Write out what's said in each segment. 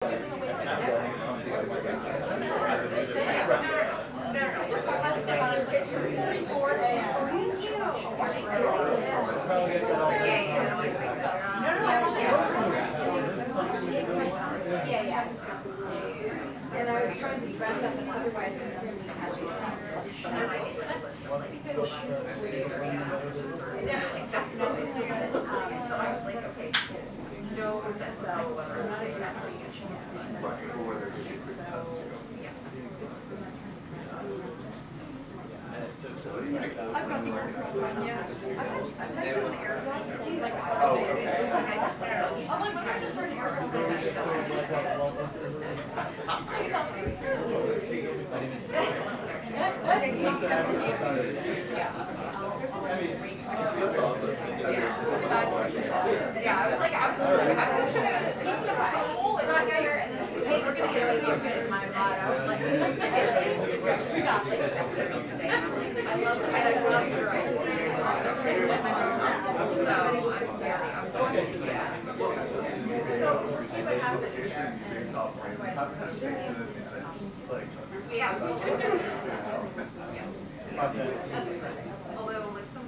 And I was trying to dress up and otherwise extremely casual. That's no, it's just that I was like, okay, no, so I'm not exactly a chance. I've got the article, yeah. I've had an airdrop, like, oh, okay. I'm like, what if I just start an airdrop? Yeah, I was like, I'm sure I was a hole in my hair, and then hey, we're gonna get it is my motto. Like, she got like, I love your idea. So we'll see what happens here. Yeah. Although, like, some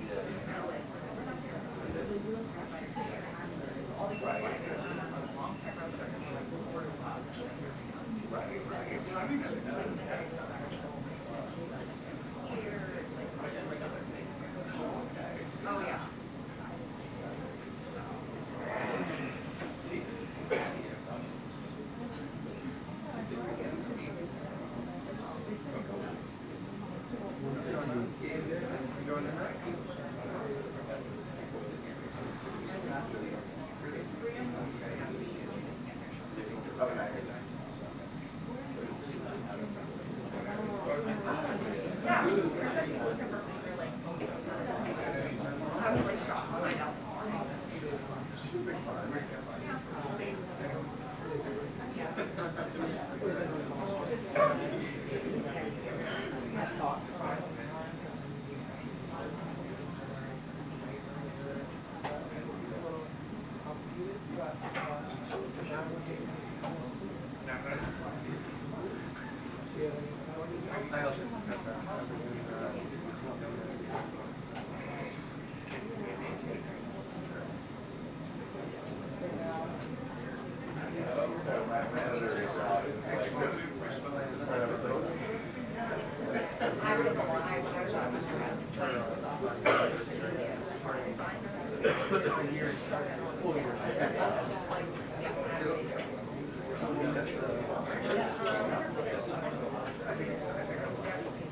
oh yeah. I was like shocked to find out this morning.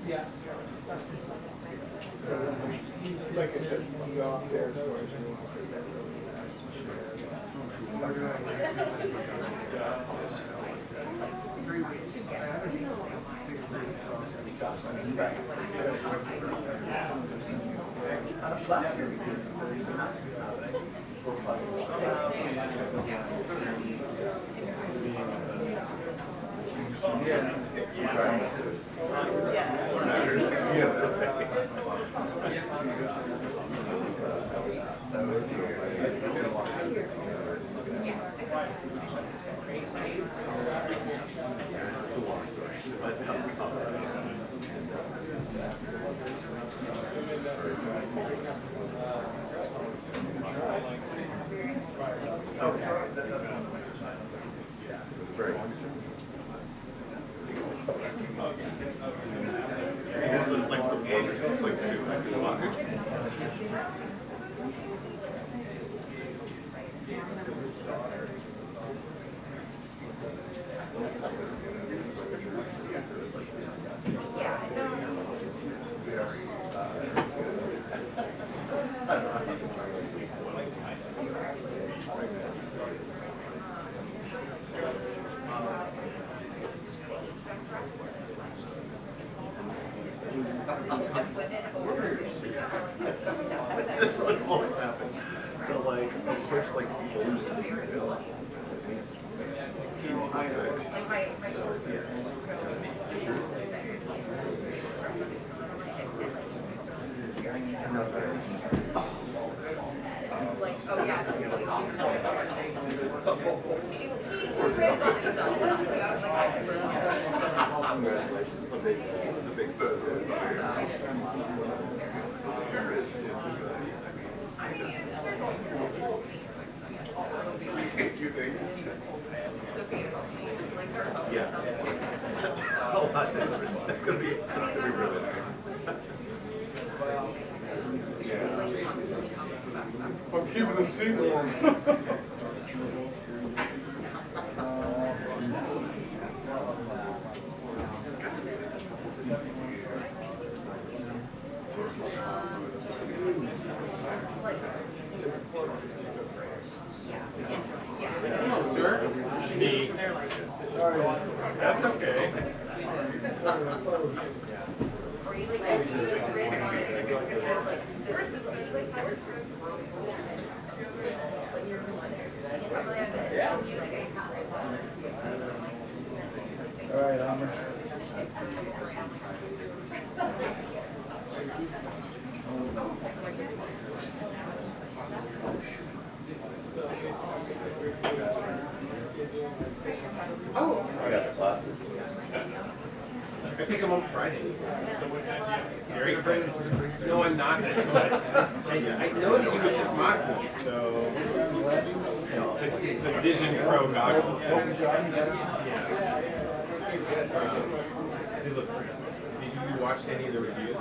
Yeah. Like I said, when you go off territory, it's a long story. Very long story. That's what always happens. So like, of course, like people used to be real. I know. So, yeah. Sure. Like, oh yeah, he was raised on himself. I was like, I never Congratulations. It's a big step. You think? Yeah. Oh, that's gonna be really nice. I'm keeping the seat warm. Hello, sir. Me. Sorry. That's okay. Or you like, I think he was raised on it. It was like, first it's like, when you're probably have it. Yeah. All right, Amber. Oh, I got the classes. I think I'm on Friday. Very excited. No, I'm not. I know that you would just mock me, so it's the Vision Pro goggles. Yeah. They look great. Did you watch any of the reviews?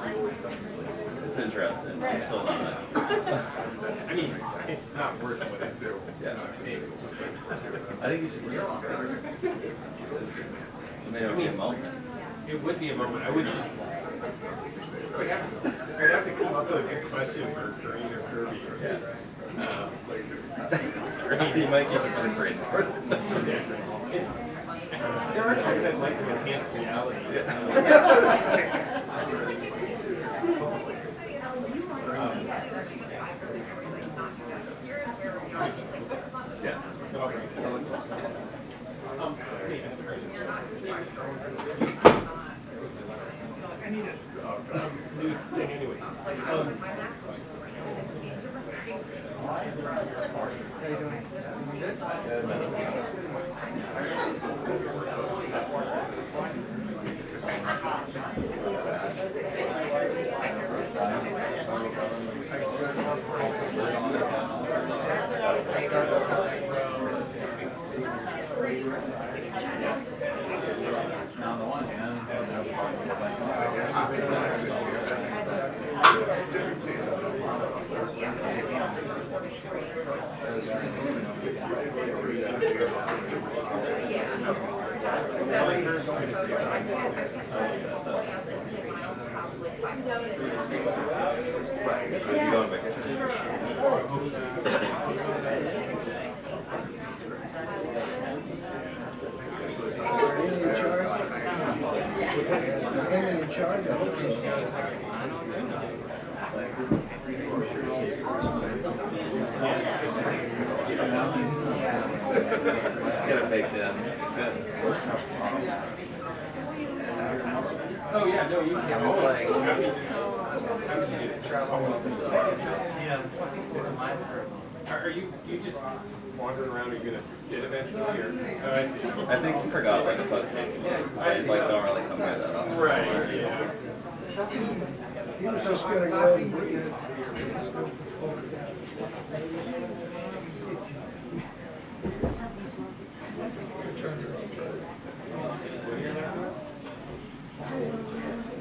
It's interesting. I'm still not. I mean, it's not worth what I do. Yeah. I think you should read it. Maybe it'll be a moment. It would be a moment. I would. I'd have to come up with a good question for Karine or Kirby. Yeah. You You might give it a brain. There are things I'd like to enhance reality. Yes. I need a new thing anyways. On the one hand, Right. you go on vacation? Amy in charge? I hope so. Get it baked in. Good. Oh yeah, no, you can. Are you just wandering around? Are you gonna sit eventually? Or? Oh, I see. I think you forgot like a post I like don't really come here that often. Right. Yeah. He was just gonna go ahead and breathe.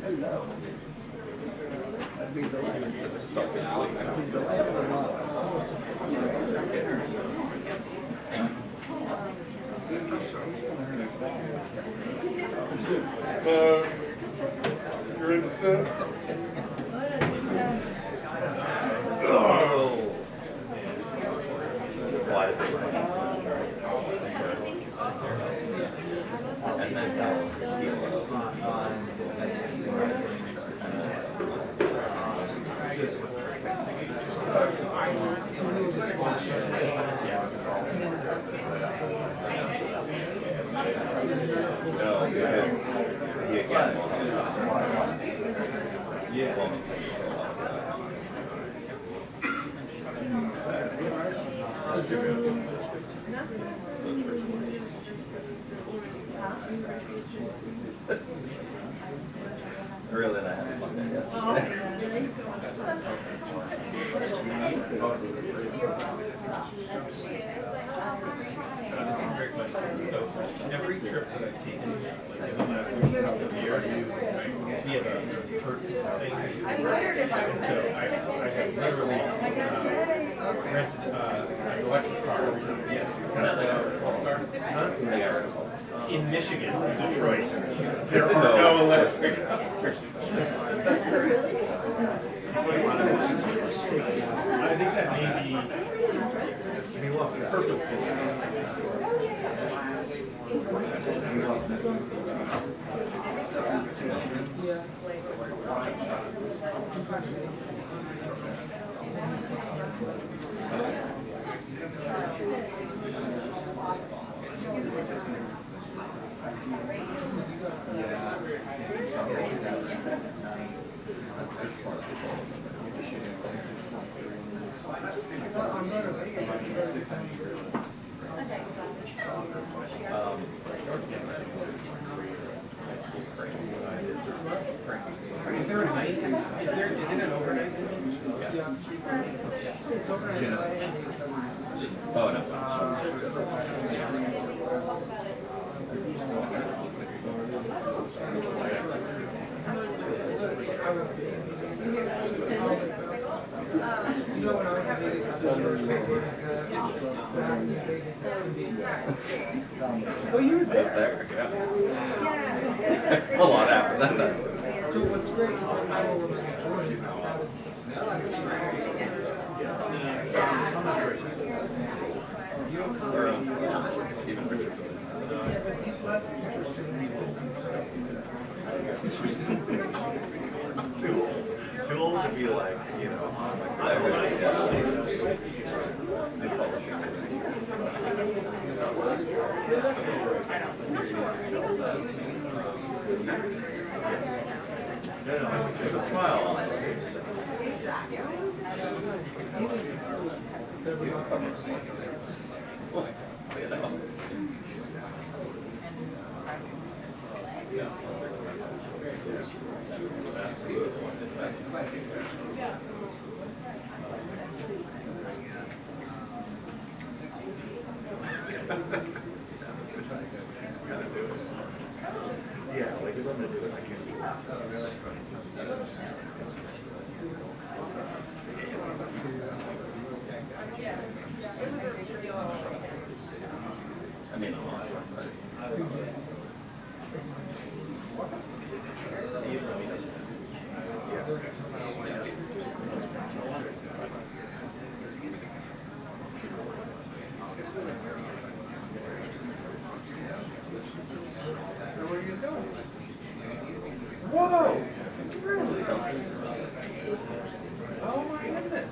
Hello. I'd be delighted. Let's just start with sleep. I'd be delighted or not. You're in the set? Oh. Why does it and then no, because he again Really, I had fun there yesterday. Very funny. So every trip that I've taken, like in the last couple of years, we have a perks thing. And so I have literally rented an electric car, which is in Michigan, Detroit. There are no electric cars. I think that may be purposeful. Is there a night? Is it an overnight? Oh, no. Oh, you were I was there, yeah. A lot happened that night. So what's great is that I will Or, even Richardson. Too old to be like, you know, Everybody's there's a smile on it. You know. Yeah, like if I'm gonna do it, I can't do it. I mean, I'm not sure. Even though he doesn't. Where are you going? Whoa! Really? Oh my goodness.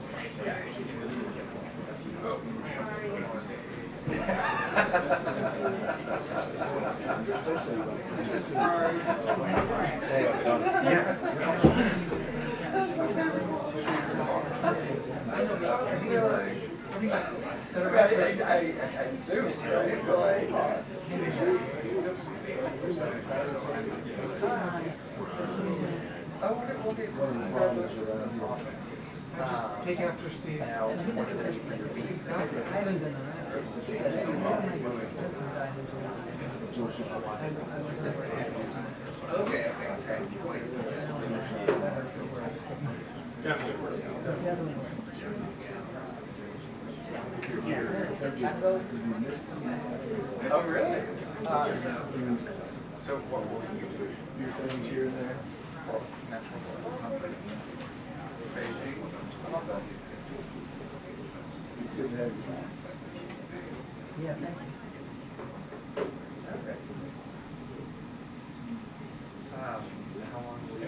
I assume, right? But like, take after Steve. Okay. Oh, really? So what will you do? Your things here and there? Natural Beijing? Good to have you back. Yeah, thank you. Okay. So how long will you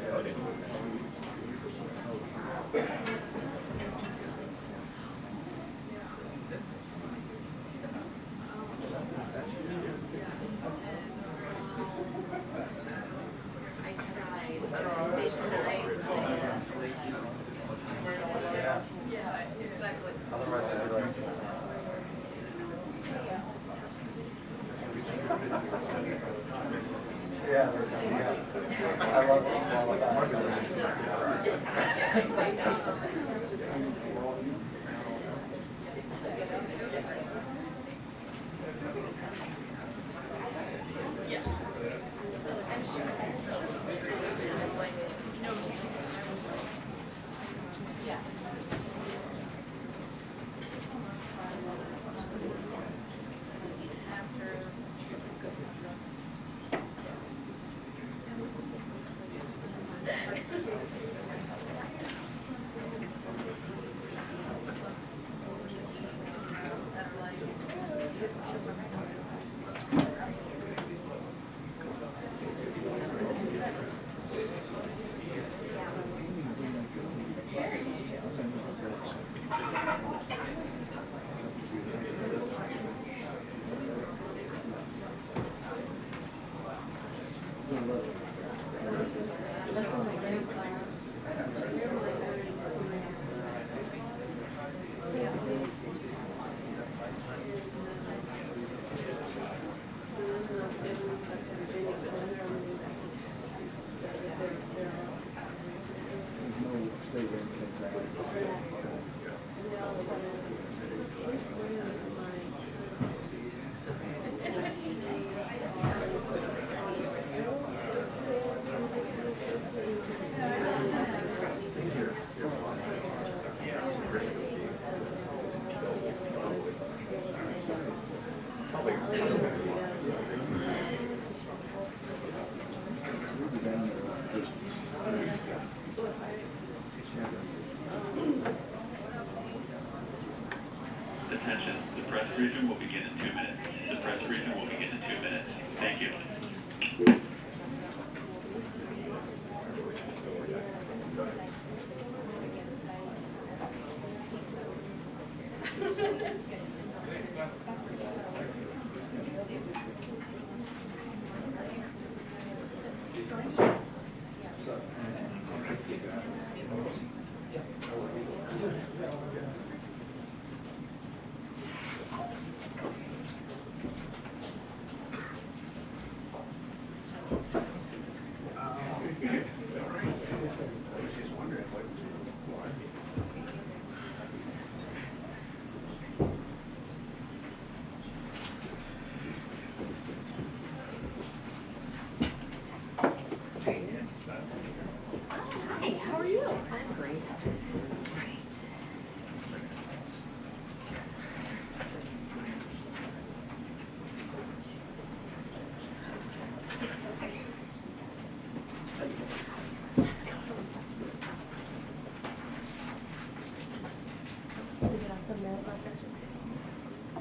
Yeah, exactly. Otherwise, I'd be like, Yeah, I love it. Attention, the press briefing will begin in 2 minutes. The press briefing will begin in 2 minutes. Thank you. Hi, how are you? I'm great. Great.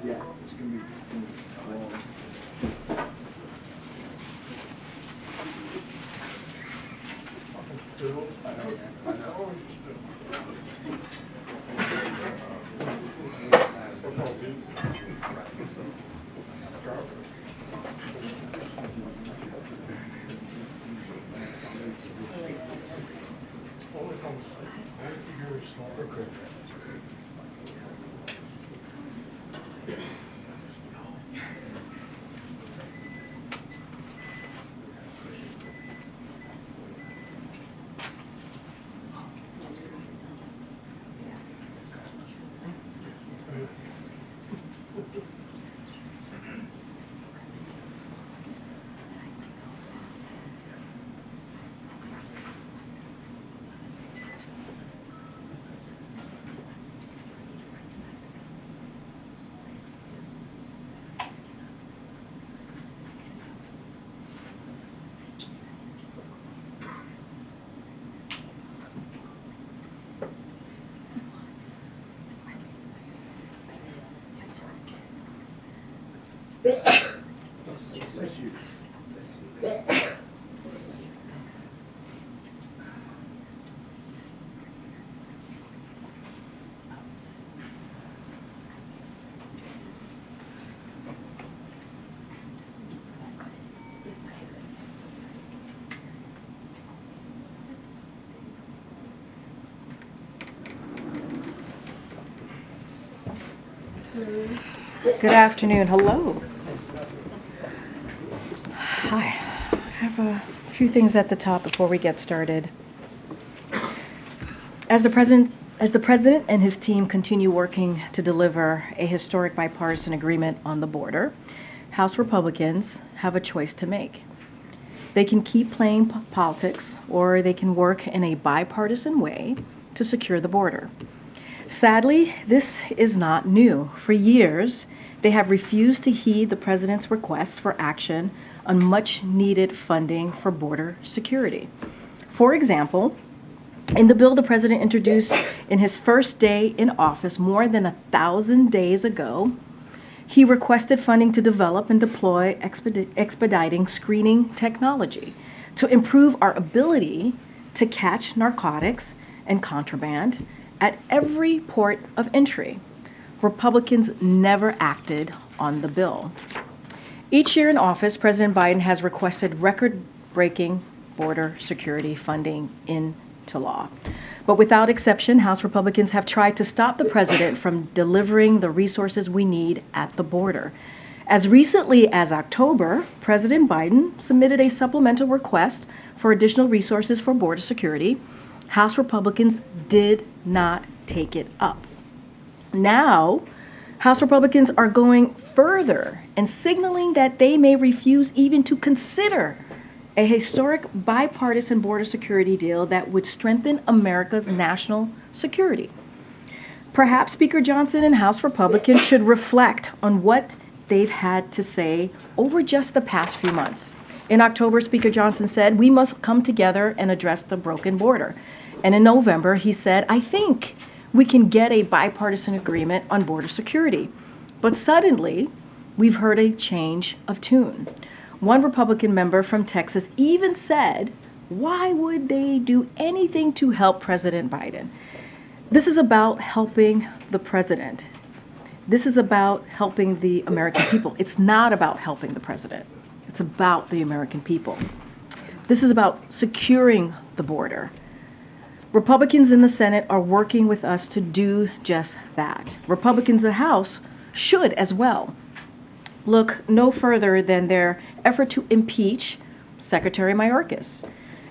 Yeah, it's gonna be long. I know, I know. Bless you. Good afternoon. Hello. Hi. have a few things at the top before we get started. As the president and his team continue working to deliver a historic bipartisan agreement on the border, House Republicans have a choice to make. They can keep playing politics, or they can work in a bipartisan way to secure the border. Sadly, this is not new. For years, they have refused to heed the president's request for action on much-needed funding for border security. For example, in the bill the president introduced in his first day in office more than 1,000 days ago, he requested funding to develop and deploy expediting screening technology to improve our ability to catch narcotics and contraband at every port of entry. Republicans never acted on the bill. Each year in office, President Biden has requested record-breaking border security funding into law. But without exception, House Republicans have tried to stop the president from delivering the resources we need at the border. As recently as October, President Biden submitted a supplemental request for additional resources for border security. House Republicans did not take it up. Now, House Republicans are going further and signaling that they may refuse even to consider a historic bipartisan border security deal that would strengthen America's national security. Perhaps Speaker Johnson and House Republicans should reflect on what they've had to say over just the past few months. In October, Speaker Johnson said, "We must come together and address the broken border." And in November, he said, "I think we can get a bipartisan agreement on border security." But suddenly, we've heard a change of tune. One Republican member from Texas even said, why would they do anything to help President Biden? This is about helping the president. This is about helping the American people. It's not about helping the president. It's about the American people. This is about securing the border. Republicans in the Senate are working with us to do just that. Republicans in the House should as well look no further than their effort to impeach Secretary Mayorkas,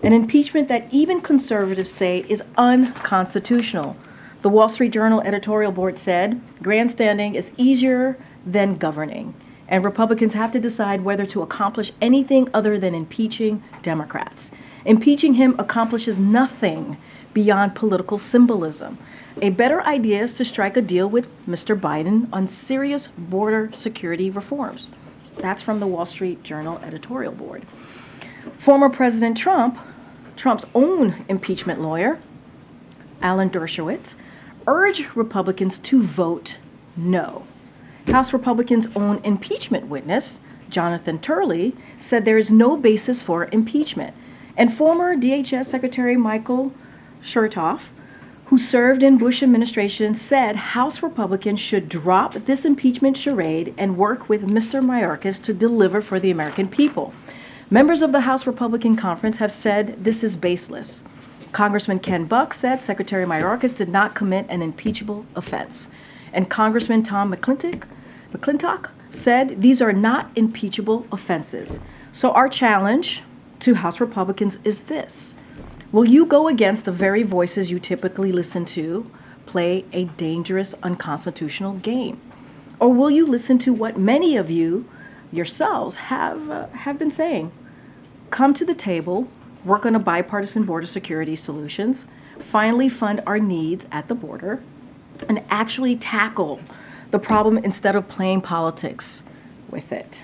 an impeachment that even conservatives say is unconstitutional. The Wall Street Journal editorial board said, "Grandstanding is easier than governing," and Republicans have to decide whether to accomplish anything other than impeaching Democrats. Impeaching him accomplishes nothing beyond political symbolism. A better idea is to strike a deal with Mr. Biden on serious border security reforms. That's from the Wall Street Journal editorial board. Former President Trump's own impeachment lawyer, Alan Dershowitz, urged Republicans to vote no. House Republicans' own impeachment witness, Jonathan Turley, said there is no basis for impeachment. And former DHS Secretary Michael Chertoff, who served in Bush administration, said House Republicans should drop this impeachment charade and work with Mr. Mayorkas to deliver for the American people. Members of the House Republican Conference have said this is baseless. Congressman Ken Buck said Secretary Mayorkas did not commit an impeachable offense. And Congressman Tom McClintock said these are not impeachable offenses. So our challenge to House Republicans is this: will you go against the very voices you typically listen to, play a dangerous, unconstitutional game? Or will you listen to what many of you yourselves have been saying? Come to the table, work on a bipartisan border security solutions, finally fund our needs at the border, and actually tackle the problem instead of playing politics with it.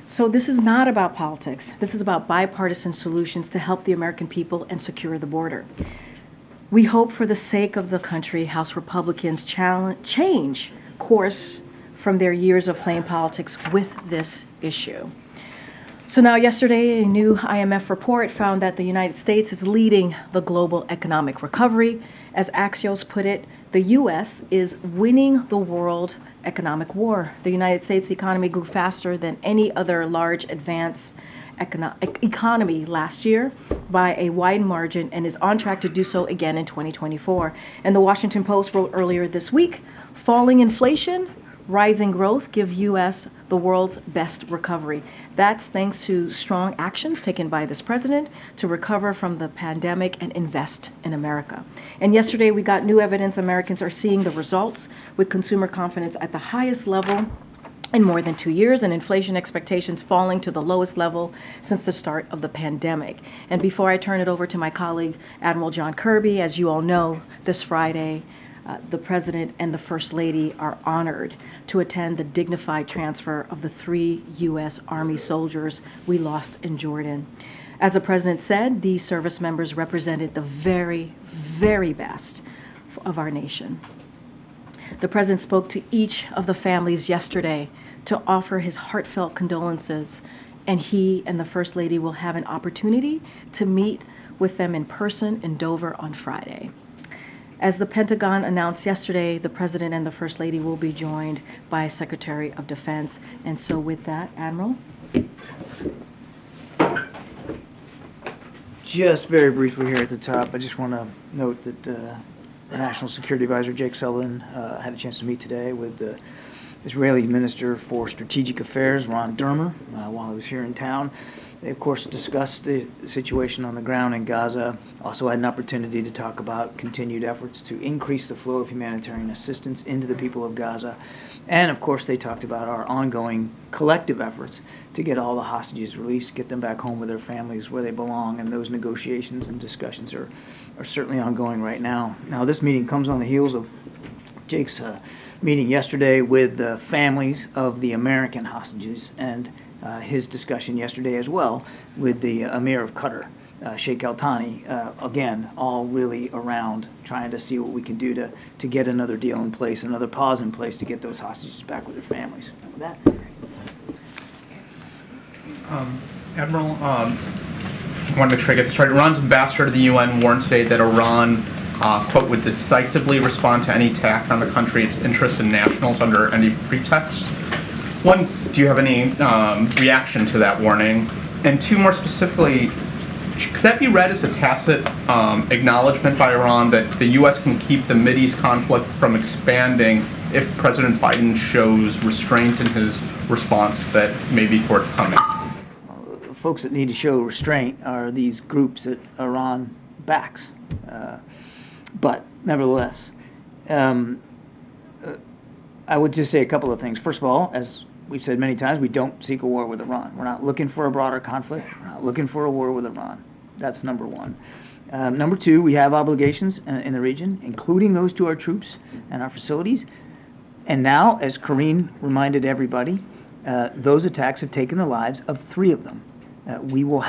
So this is not about politics. This is about bipartisan solutions to help the American people and secure the border. We hope for the sake of the country, House Republicans change course from their years of playing politics with this issue. So now yesterday, a new IMF report found that the United States is leading the global economic recovery. As Axios put it, the U.S. is winning the world economic war. The United States economy grew faster than any other large advanced economy last year by a wide margin and is on track to do so again in 2024. And the Washington Post wrote earlier this week, falling inflation, rising growth give U.S. the world's best recovery. That's thanks to strong actions taken by this president to recover from the pandemic and invest in America. And yesterday we got new evidence Americans are seeing the results, with consumer confidence at the highest level in more than 2 years, and inflation expectations falling to the lowest level since the start of the pandemic. And before I turn it over to my colleague, Admiral John Kirby, as you all know, this Friday, the President and the First Lady are honored to attend the dignified transfer of the 3 U.S. Army soldiers we lost in Jordan. As the President said, these service members represented the very, very best of our nation. The President spoke to each of the families yesterday to offer his heartfelt condolences, and he and the First Lady will have an opportunity to meet with them in person in Dover on Friday. As the Pentagon announced yesterday, the President and the First Lady will be joined by Secretary of Defense. And so with that, Admiral. Just very briefly here at the top, I just want to note that the National Security Advisor, Jake Sullivan, had a chance to meet today with the Israeli Minister for Strategic Affairs, Ron Dermer, while he was here in town. They, of course, discussed the situation on the ground in Gaza. Also had an opportunity to talk about continued efforts to increase the flow of humanitarian assistance into the people of Gaza. And, of course, they talked about our ongoing collective efforts to get all the hostages released, get them back home with their families where they belong. And those negotiations and discussions are certainly ongoing right now. Now, this meeting comes on the heels of Jake's meeting yesterday with the families of the American hostages, and his discussion yesterday as well with the Emir of Qatar, Sheikh Al Thani. Again, all really around trying to see what we can do to get another deal in place, another pause in place to get those hostages back with their families. With that, Admiral, I want to make sure I get this right. Iran's ambassador to the UN warned today that Iran, quote, would decisively respond to any attack on the country, its interests and nationals under any pretext. One, do you have any reaction to that warning? And two, more specifically, could that be read as a tacit acknowledgement by Iran that the U.S. can keep the Mideast conflict from expanding if President Biden shows restraint in his response that may be forthcoming? Folks that need to show restraint are these groups that Iran backs. But nevertheless, I would just say a couple of things. First of all, as we've said many times, we don't seek a war with Iran. We're not looking for a broader conflict. We're not looking for a war with Iran. That's number one. Number two, we have obligations in the region, including those to our troops and our facilities. And now, as Karine reminded everybody, those attacks have taken the lives of 3 of them. We will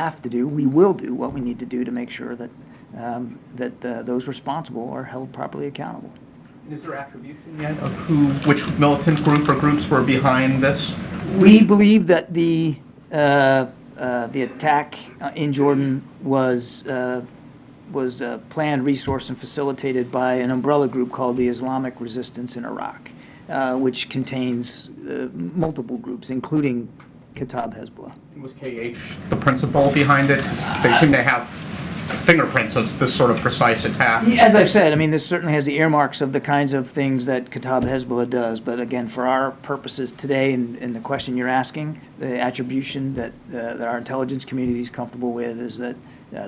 do what we need to do to make sure that those responsible are held properly accountable. Is there attribution yet of which militant group or groups were behind this? We believe that the attack in Jordan was planned, resourced, and facilitated by an umbrella group called the Islamic Resistance in Iraq, which contains multiple groups, including Kataib Hezbollah. Was KH the principal behind it? They seem to have fingerprints of this sort of precise attack. As I've said, I mean, this certainly has the earmarks of the kinds of things that Kataib Hezbollah does. But again, for our purposes today, and the question you're asking, the attribution that our intelligence community is comfortable with is that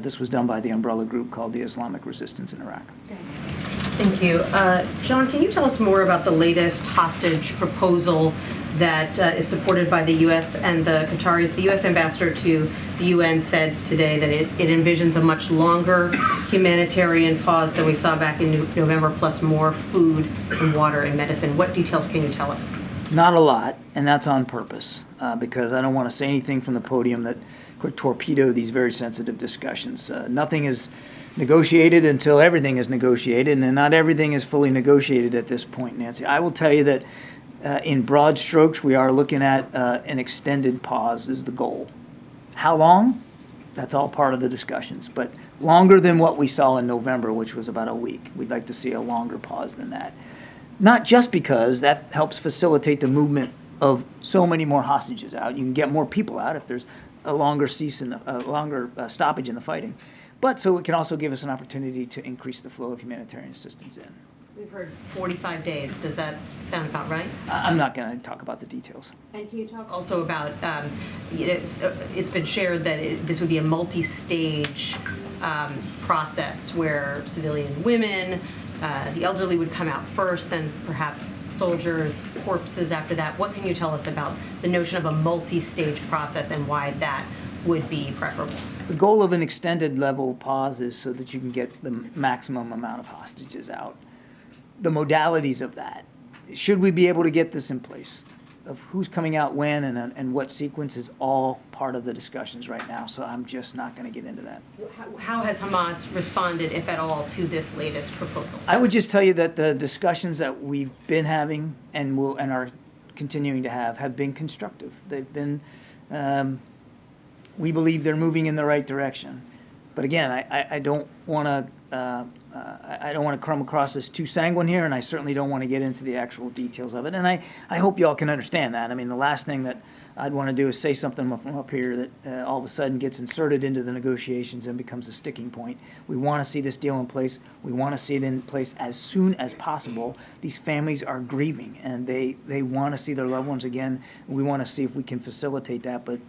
this was done by the umbrella group called the Islamic Resistance in Iraq. Thank you. John, can you tell us more about the latest hostage proposal that is supported by the U.S. and the Qataris? The U.S. ambassador to the UN said today that it envisions a much longer humanitarian pause than we saw back in November, plus more food and water and medicine. What details can you tell us? Not a lot, and that's on purpose, because I don't want to say anything from the podium that could torpedo these very sensitive discussions. Nothing is negotiated until everything is negotiated, and not everything is fully negotiated at this point, Nancy. I will tell you that in broad strokes, we are looking at an extended pause is the goal. How long? That's all part of the discussions, but longer than what we saw in November, which was about a week. We'd like to see a longer pause than that. Not just because that helps facilitate the movement of so many more hostages out. You can get more people out if there's a longer stoppage in the fighting. But so it can also give us an opportunity to increase the flow of humanitarian assistance in. We've heard 45 days. Does that sound about right? I'm not going to talk about the details. And can you talk also about, it's been shared that this would be a multi-stage process where civilian women, the elderly would come out first, then perhaps soldiers, corpses after that. What can you tell us about the notion of a multi-stage process and why that would be preferable? The goal of an extended level pause is so that you can get the maximum amount of hostages out. The modalities of that, should we be able to get this in place, of who's coming out when and what sequence, is all part of the discussions right now, so I'm just not going to get into that. How has Hamas responded, if at all, to this latest proposal? I would just tell you that the discussions that we've been having and are continuing to have been constructive. They've been, we believe they're moving in the right direction. But again, I don't want to come across as too sanguine here, and I certainly don't want to get into the actual details of it. And I hope you all can understand that. I mean, the last thing that I'd want to do is say something from up here that all of a sudden gets inserted into the negotiations and becomes a sticking point. We want to see this deal in place. We want to see it in place as soon as possible. These families are grieving, and they want to see their loved ones again. We want to see if we can facilitate that, but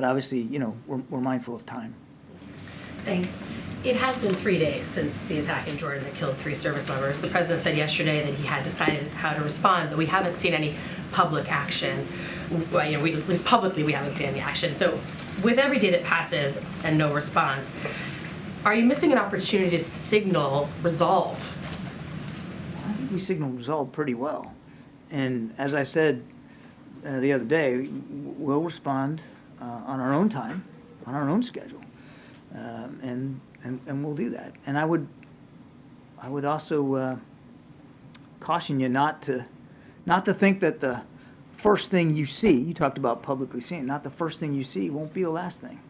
obviously, you know, we're mindful of time. Thanks. It has been 3 days since the attack in Jordan that killed 3 service members. The president said yesterday that he had decided how to respond, but we haven't seen any public action. Well, you know, at least publicly, we haven't seen any action. So with every day that passes and no response, are you missing an opportunity to signal resolve? I think we signaled resolve pretty well. And as I said the other day, we'll respond on our own time, on our own schedule. And we'll do that. And I would also caution you not to think that the first thing you see, you talked about publicly seeing, not the first thing you see won't be the last thing.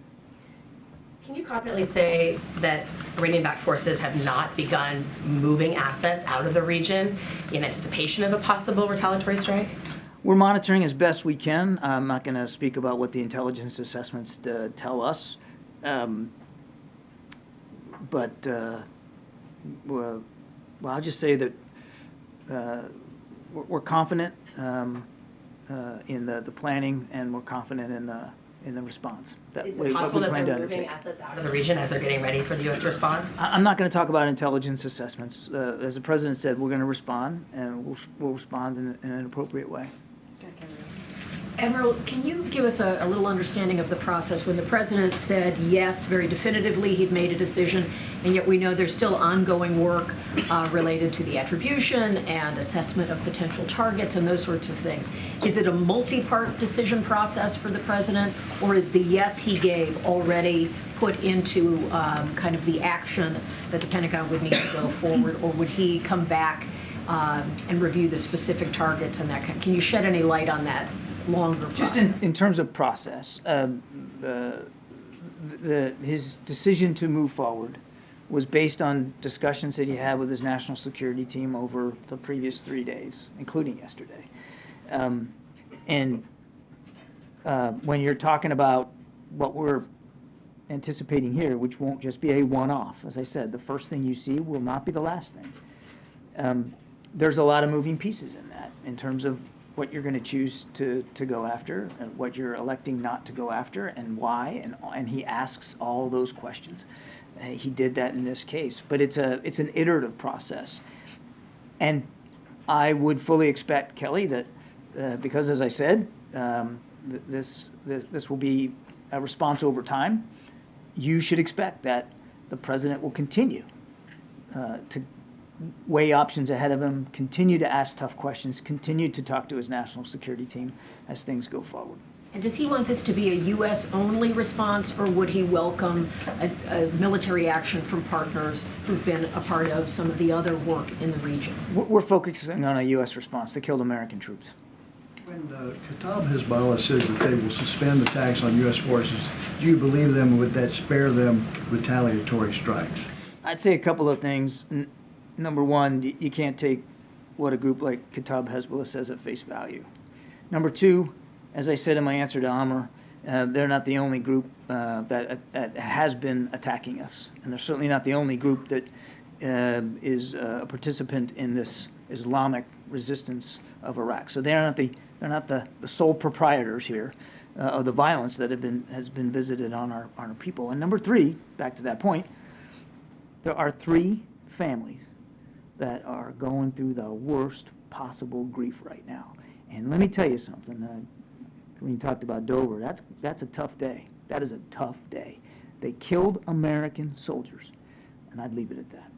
Can you confidently say that Iranian-backed forces have not begun moving assets out of the region in anticipation of a possible retaliatory strike? We're monitoring as best we can. I'm not going to speak about what the intelligence assessments tell us. But well, I'll just say that we're confident in the planning, and we're confident in the response. Is it possible that they're moving assets out of the region as they're getting ready for the U.S. to respond? I'm not going to talk about intelligence assessments. As the president said, we're going to respond, and we'll respond in an appropriate way. Admiral, can you give us a little understanding of the process when the president said yes, very definitively, he'd made a decision, and yet we know there's still ongoing work related to the attribution and assessment of potential targets and those sorts of things. Is it a multi-part decision process for the president, or is the yes he gave already put into kind of the action that the Pentagon would need to go forward, or would he come back and review the specific targets and that kind? Can you shed any light on that longer process? Just in terms of process, his decision to move forward was based on discussions that he had with his national security team over the previous 3 days, including yesterday. When you're talking about what we're anticipating here, which won't just be a one-off, as I said, the first thing you see will not be the last thing. There's a lot of moving pieces in that, in terms of what you're going to choose to go after, and what you're electing not to go after, and why, and he asks all those questions. He did that in this case, but it's an iterative process, and I would fully expect, Kelly, that because, as I said, this will be a response over time. You should expect that the president will continue to weigh options ahead of him, continue to ask tough questions, continue to talk to his national security team as things go forward. And does he want this to be a U.S.-only response, or would he welcome a military action from partners who've been a part of some of the other work in the region? We're focusing on a U.S. response to killed American troops. When Kataib Hezbollah says that they will suspend attacks on U.S. forces, do you believe them, or would that spare them retaliatory strikes? I'd say a couple of things. Number one, you can't take what a group like Kataib Hezbollah says at face value. Number two, as I said in my answer to Amr, they're not the only group that has been attacking us, and they're certainly not the only group that is a participant in this Islamic resistance of Iraq. So they're not the sole proprietors here of the violence that has been visited on our people. And number three, back to that point, there are 3 families that are going through the worst possible grief right now. And let me tell you something. When you talked about Dover, that's a tough day. That is a tough day. They killed American soldiers, and I'd leave it at that.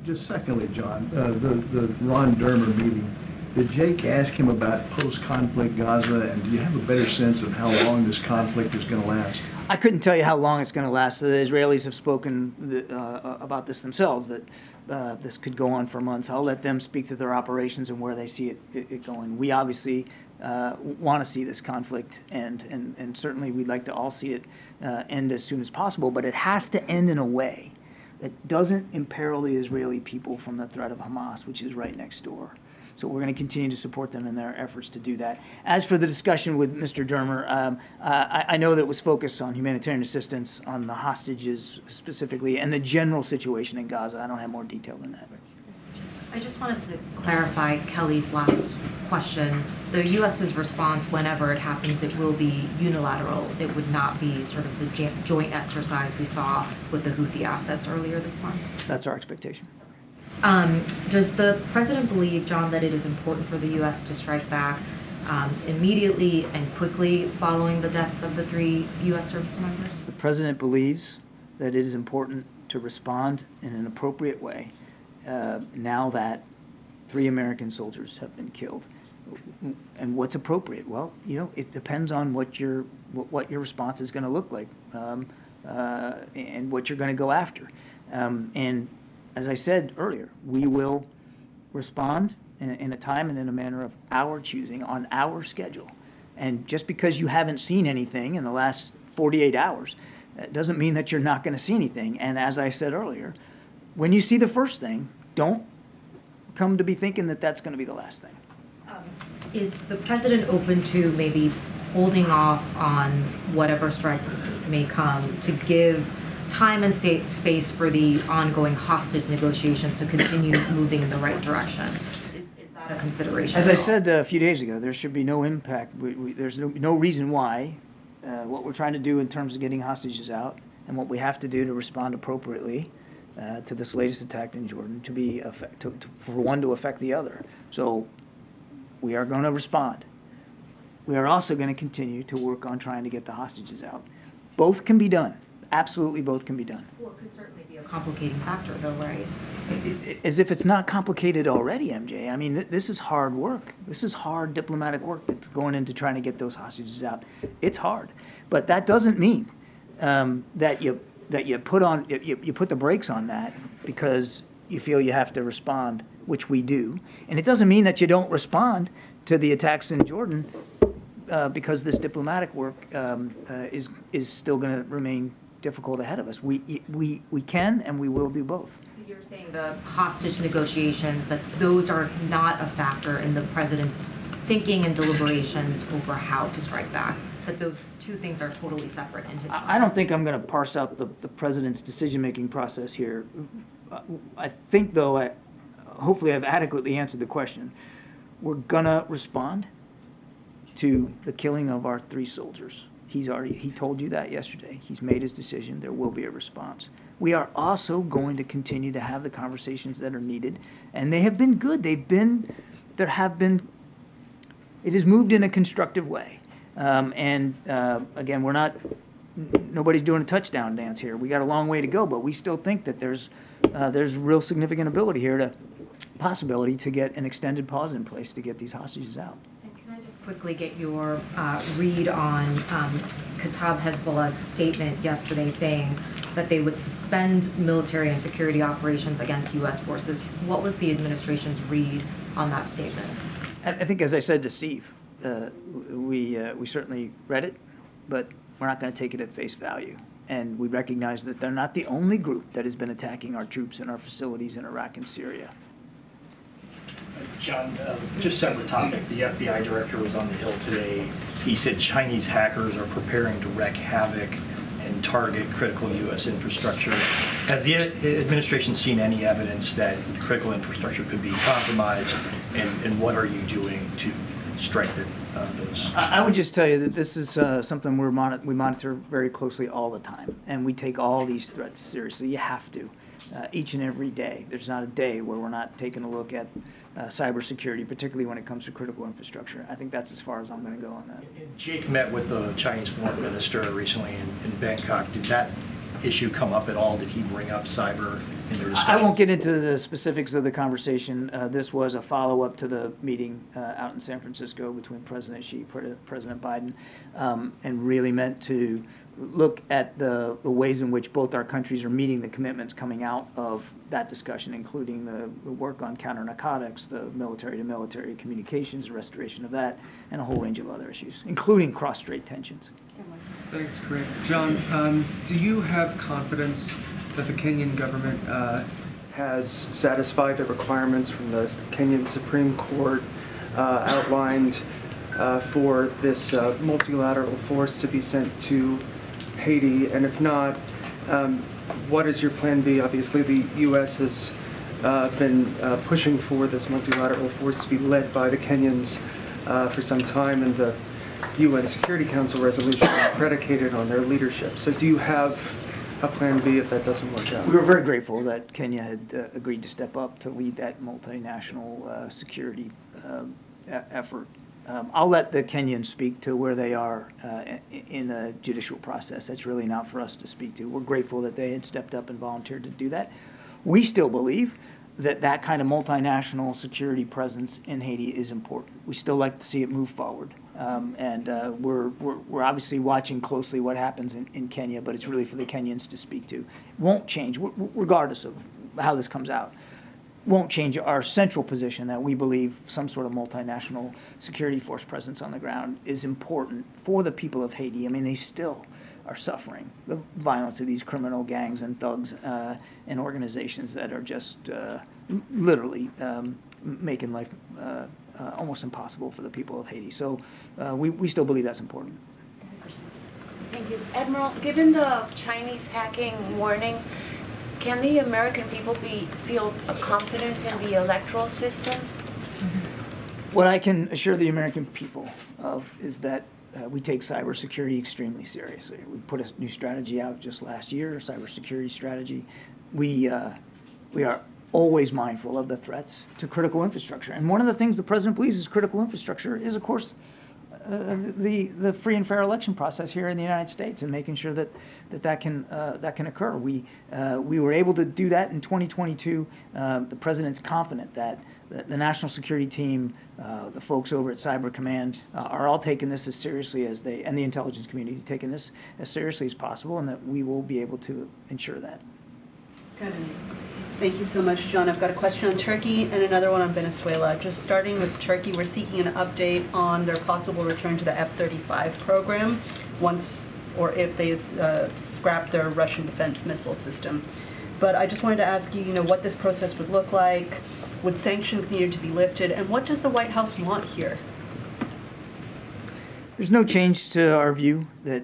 Just secondly, John, the Ron Dermer meeting, did Jake ask him about post-conflict Gaza, and do you have a better sense of how long this conflict is going to last? I couldn't tell you how long it's going to last. The Israelis have spoken about this themselves, that this could go on for months. I'll let them speak to their operations and where they see it going. We obviously want to see this conflict end, and certainly we'd like to all see it end as soon as possible, but it has to end in a way that doesn't imperil the Israeli people from the threat of Hamas, which is right next door. So we're going to continue to support them in their efforts to do that. As for the discussion with Mr. Dermer, I know that it was focused on humanitarian assistance, on the hostages specifically, and the general situation in Gaza. I don't have more detail than that. I just wanted to clarify Kelly's last question. The U.S.'s response, whenever it happens, it will be unilateral. It would not be sort of the joint exercise we saw with the Houthi assets earlier this month. That's our expectation. Does the president believe, John, that it is important for the U.S. to strike back immediately and quickly following the deaths of the 3 U.S. service members? The president believes that it is important to respond in an appropriate way now that 3 American soldiers have been killed. And what's appropriate? Well, it depends on what your response is going to look like and what you're going to go after. And as I said earlier, we will respond in a time and in a manner of our choosing on our schedule. And just because you haven't seen anything in the last 48 hours, that doesn't mean that you're not going to see anything. And as I said earlier, when you see the first thing, don't come to be thinking that that's going to be the last thing. Is the president open to maybe holding off on whatever strikes may come to give time and space for the ongoing hostage negotiations to continue moving in the right direction? Is that a consideration? As I said a few days ago, there should be no impact. There's no reason why what we're trying to do in terms of getting hostages out and what we have to do to respond appropriately to this latest attack in Jordan for one to affect the other. So we are going to respond. We are also going to continue to work on trying to get the hostages out. Both can be done. Absolutely, both can be done. Well, it could certainly be a complicating factor, though, right? As if it's not complicated already, MJ. I mean, this is hard work. This is hard diplomatic work that's going into trying to get those hostages out. It's hard, but that doesn't mean that you put the brakes on that because you feel you have to respond, which we do. And it doesn't mean that you don't respond to the attacks in Jordan because this diplomatic work is still going to remain difficult ahead of us. We can and we will do both. So you're saying the hostage negotiations, that those are not a factor in the president's thinking and deliberations over how to strike back, that those 2 things are totally separate in his mind? I don't think I'm going to parse out the president's decision-making process here. I think, though, hopefully I've adequately answered the question. We're going to respond to the killing of our 3 soldiers. He told you that yesterday. He's made his decision. There will be a response. We are also going to continue to have the conversations that are needed, and they have been good. It has moved in a constructive way. Again, nobody's doing a touchdown dance here. We got a long way to go, but we still think that there's real significant possibility to get an extended pause in place to get these hostages out. Quickly get your read on Kataib Hezbollah's statement yesterday saying that they would suspend military and security operations against U.S. forces. What was the administration's read on that statement? I think, as I said to Steve, we certainly read it, but we're not going to take it at face value. And we recognize that they're not the only group that has been attacking our troops and our facilities in Iraq and Syria. John, just separate topic. The FBI director was on the Hill today. He said Chinese hackers are preparing to wreak havoc and target critical U.S. infrastructure. Has the administration seen any evidence that critical infrastructure could be compromised, and what are you doing to strengthen those? I would just tell you that this is something we monitor very closely all the time, and we take all these threats seriously. You have to, each and every day. There's not a day where we're not taking a look at cybersecurity, particularly when it comes to critical infrastructure. I think that's as far as I'm going to go on that. Jake met with the Chinese foreign minister recently in Bangkok. Did that issue come up at all? Did he bring up cyber in their discussion? I won't get into the specifics of the conversation. This was a follow-up to the meeting out in San Francisco between President Xi and President Biden, and really meant to look at the ways in which both our countries are meeting the commitments coming out of that discussion, including the work on counter-narcotics, the military-to-military communications, the restoration of that, and a whole range of other issues, including cross-strait tensions. Thanks, Karine. John, do you have confidence that the Kenyan government has satisfied the requirements from the Kenyan Supreme Court outlined for this multilateral force to be sent to Haiti? And if not, what is your plan B? Obviously, the U.S. has been pushing for this multilateral force to be led by the Kenyans for some time, and the UN Security Council resolution is predicated on their leadership. So do you have a plan B if that doesn't work out? We were very grateful that Kenya had agreed to step up to lead that multinational security effort. I'll let the Kenyans speak to where they are in the judicial process. That's really not for us to speak to. We're grateful that they had stepped up and volunteered to do that. We still believe that that kind of multinational security presence in Haiti is important. We still like to see it move forward. And we're obviously watching closely what happens in Kenya, but it's really for the Kenyans to speak to. It won't change, regardless of how this comes out. Won't change our central position that we believe some sort of multinational security force presence on the ground is important for the people of Haiti. I mean, they still are suffering the violence of these criminal gangs and thugs and organizations that are just literally making life almost impossible for the people of Haiti. So we still believe that's important. Thank you. Admiral, given the Chinese hacking warning, can the American people feel confident in the electoral system? What I can assure the American people of is that we take cybersecurity extremely seriously. We put a new strategy out just last year, a cybersecurity strategy. We are always mindful of the threats to critical infrastructure. And one of the things the president believes is critical infrastructure is, of course, the free and fair election process here in the United States, and making sure that can occur. We were able to do that in 2022. The president's confident that the national security team, the folks over at Cyber Command, are all taking this as seriously as and the intelligence community taking this as seriously as possible, and that we will be able to ensure that. Thank you so much, John. I've got a question on Turkey and another one on Venezuela. Just starting with Turkey, we're seeking an update on their possible return to the F-35 program once or if they scrap their Russian defense missile system. But I just wanted to ask you, what this process would look like, would sanctions needed to be lifted, and what does the White House want here? There's no change to our view that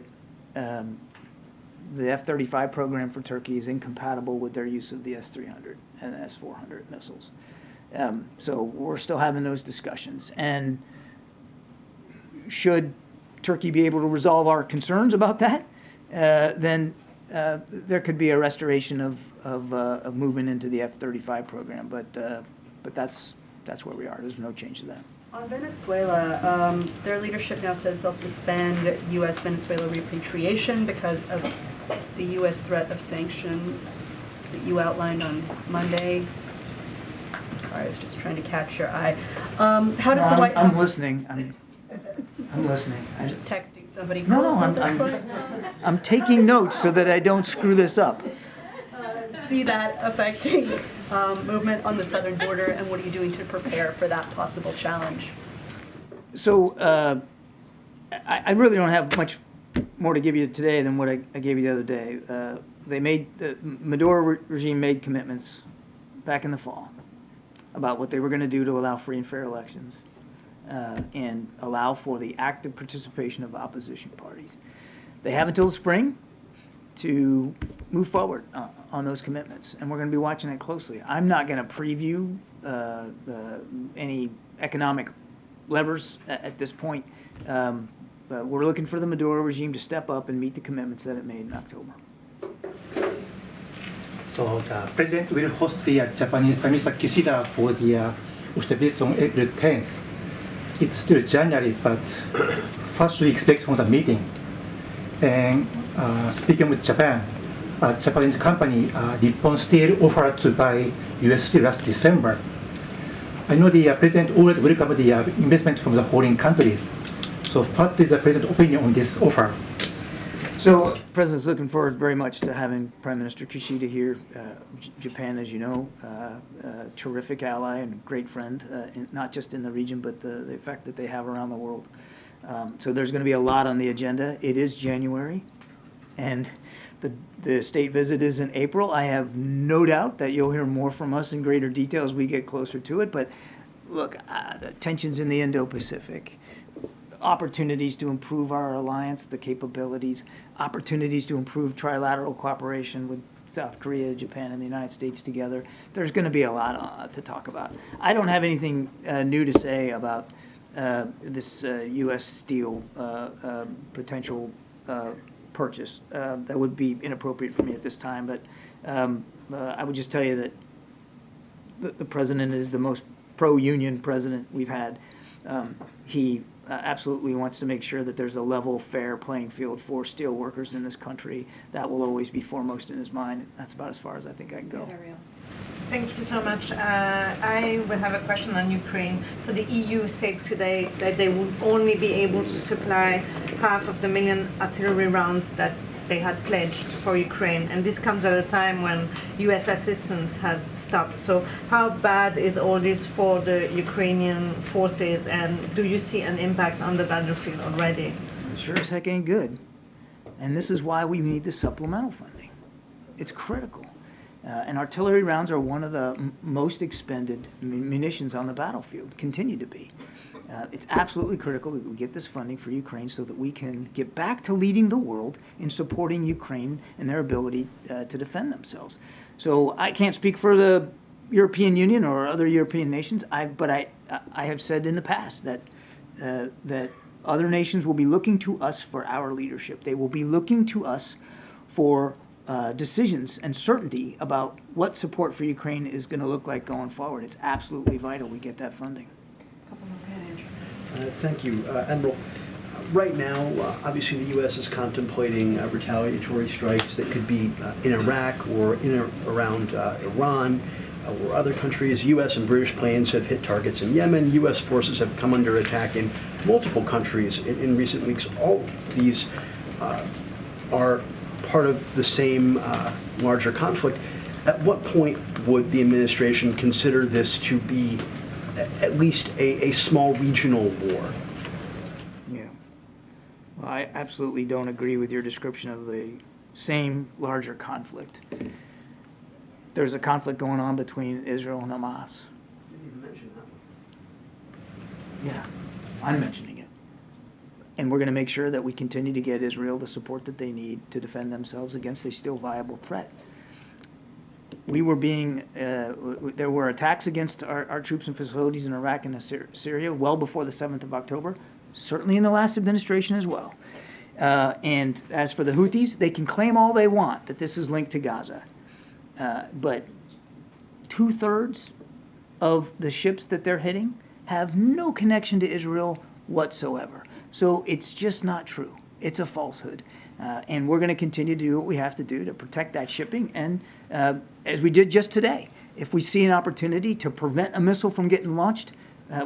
the F-35 program for Turkey is incompatible with their use of the S-300 and S-400 missiles. So we're still having those discussions. And should Turkey be able to resolve our concerns about that, then there could be a restoration of moving into the F-35 program. But that's where we are. There's no change to that. On Venezuela, their leadership now says they'll suspend U.S.-Venezuela repatriation because of the U.S. threat of sanctions that you outlined on Monday. Sorry, I was just trying to catch your eye. How does the White House... I'm listening. I'm listening. I'm just texting somebody. No, I'm taking notes so that I don't screw this up. See that affecting movement on the southern border, and what are you doing to prepare for that possible challenge? So I really don't have much more to give you today than what I gave you the other day. The Maduro regime made commitments back in the fall about what they were going to do to allow free and fair elections and allow for the active participation of opposition parties. They have until the spring to move forward on those commitments, and we're going to be watching it closely. I'm not going to preview any economic levers at this point. But we're looking for the Maduro regime to step up and meet the commitments that it made in October. So the President will host the Japanese Prime Minister Kishida for the Oscar visit on April 10th. It's still January, but what should we expect from the meeting? And speaking with Japan, Japanese company Nippon Steel offered to buy U.S. steel last December. I know the President already welcomed the investment from the foreign countries. So what is the President's opinion on this offer? So the President's looking forward very much to having Prime Minister Kishida here. Japan, as you know, terrific ally and great friend, not just in the region, but the effect that they have around the world. So there's going to be a lot on the agenda. It is January, and the state visit is in April. I have no doubt that you'll hear more from us in greater detail as we get closer to it. But look, the tensions in the Indo-Pacific, opportunities to improve our alliance, the capabilities, opportunities to improve trilateral cooperation with South Korea, Japan, and the United States together. There's going to be a lot to talk about. I don't have anything new to say about this U.S. steel potential purchase. That would be inappropriate for me at this time, but I would just tell you that the President is the most pro-union president we've had. He absolutely wants to make sure that there's a level, fair playing field for steel workers in this country. That will always be foremost in his mind. That's about as far as I think I can go. Thank you so much. I would have a question on Ukraine. So the EU said today that they would only be able to supply 500,000 artillery rounds that they had pledged for Ukraine, and this comes at a time when U.S. assistance has stopped. So how bad is all this for the Ukrainian forces, and do you see an impact on the battlefield already? It sure as heck ain't good. And this is why we need the supplemental funding. It's critical. And artillery rounds are one of the most expended munitions on the battlefield, continue to be. It's absolutely critical that we get this funding for Ukraine so that we can get back to leading the world in supporting Ukraine and their ability to defend themselves. So I can't speak for the European Union or other European nations, but I have said in the past that that other nations will be looking to us for our leadership. They will be looking to us for decisions and certainty about what support for Ukraine is going to look like going forward. It's absolutely vital we get that funding. Thank you, Admiral. Right now, obviously the U.S. is contemplating retaliatory strikes that could be in Iraq or in or around Iran or other countries. U.S. and British planes have hit targets in Yemen. U.S. forces have come under attack in multiple countries in recent weeks. All these are part of the same larger conflict. At what point would the administration consider this to be at least a small regional war? Yeah. Well, I absolutely don't agree with your description of the same larger conflict. There's a conflict going on between Israel and Hamas. You didn't even mention that one. Yeah, I'm mentioning it. And we're going to make sure that we continue to get Israel the support that they need to defend themselves against a still viable threat. We were there were attacks against our troops and facilities in Iraq and Syria well before the 7th of October, certainly in the last administration as well. And as for the Houthis, they can claim all they want that this is linked to Gaza. But 2/3 of the ships that they're hitting have no connection to Israel whatsoever. So it's just not true. It's a falsehood. And we're going to continue to do what we have to do to protect that shipping. And as we did just today, if we see an opportunity to prevent a missile from getting launched,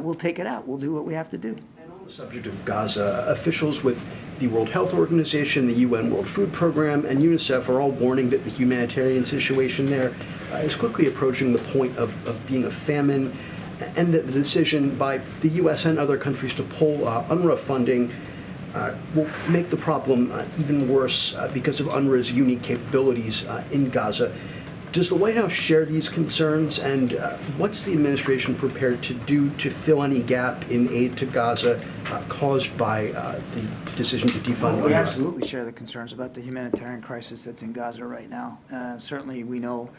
we'll take it out. We'll do what we have to do. And on the subject of Gaza, officials with the World Health Organization, the UN World Food Program, and UNICEF are all warning that the humanitarian situation there is quickly approaching the point of being a famine, and that the decision by the U.S. and other countries to pull UNRWA funding will make the problem even worse because of UNRWA's unique capabilities in Gaza. Does the White House share these concerns, and what's the administration prepared to do to fill any gap in aid to Gaza caused by the decision to defund? We absolutely share the concerns about the humanitarian crisis that's in Gaza right now. Certainly we know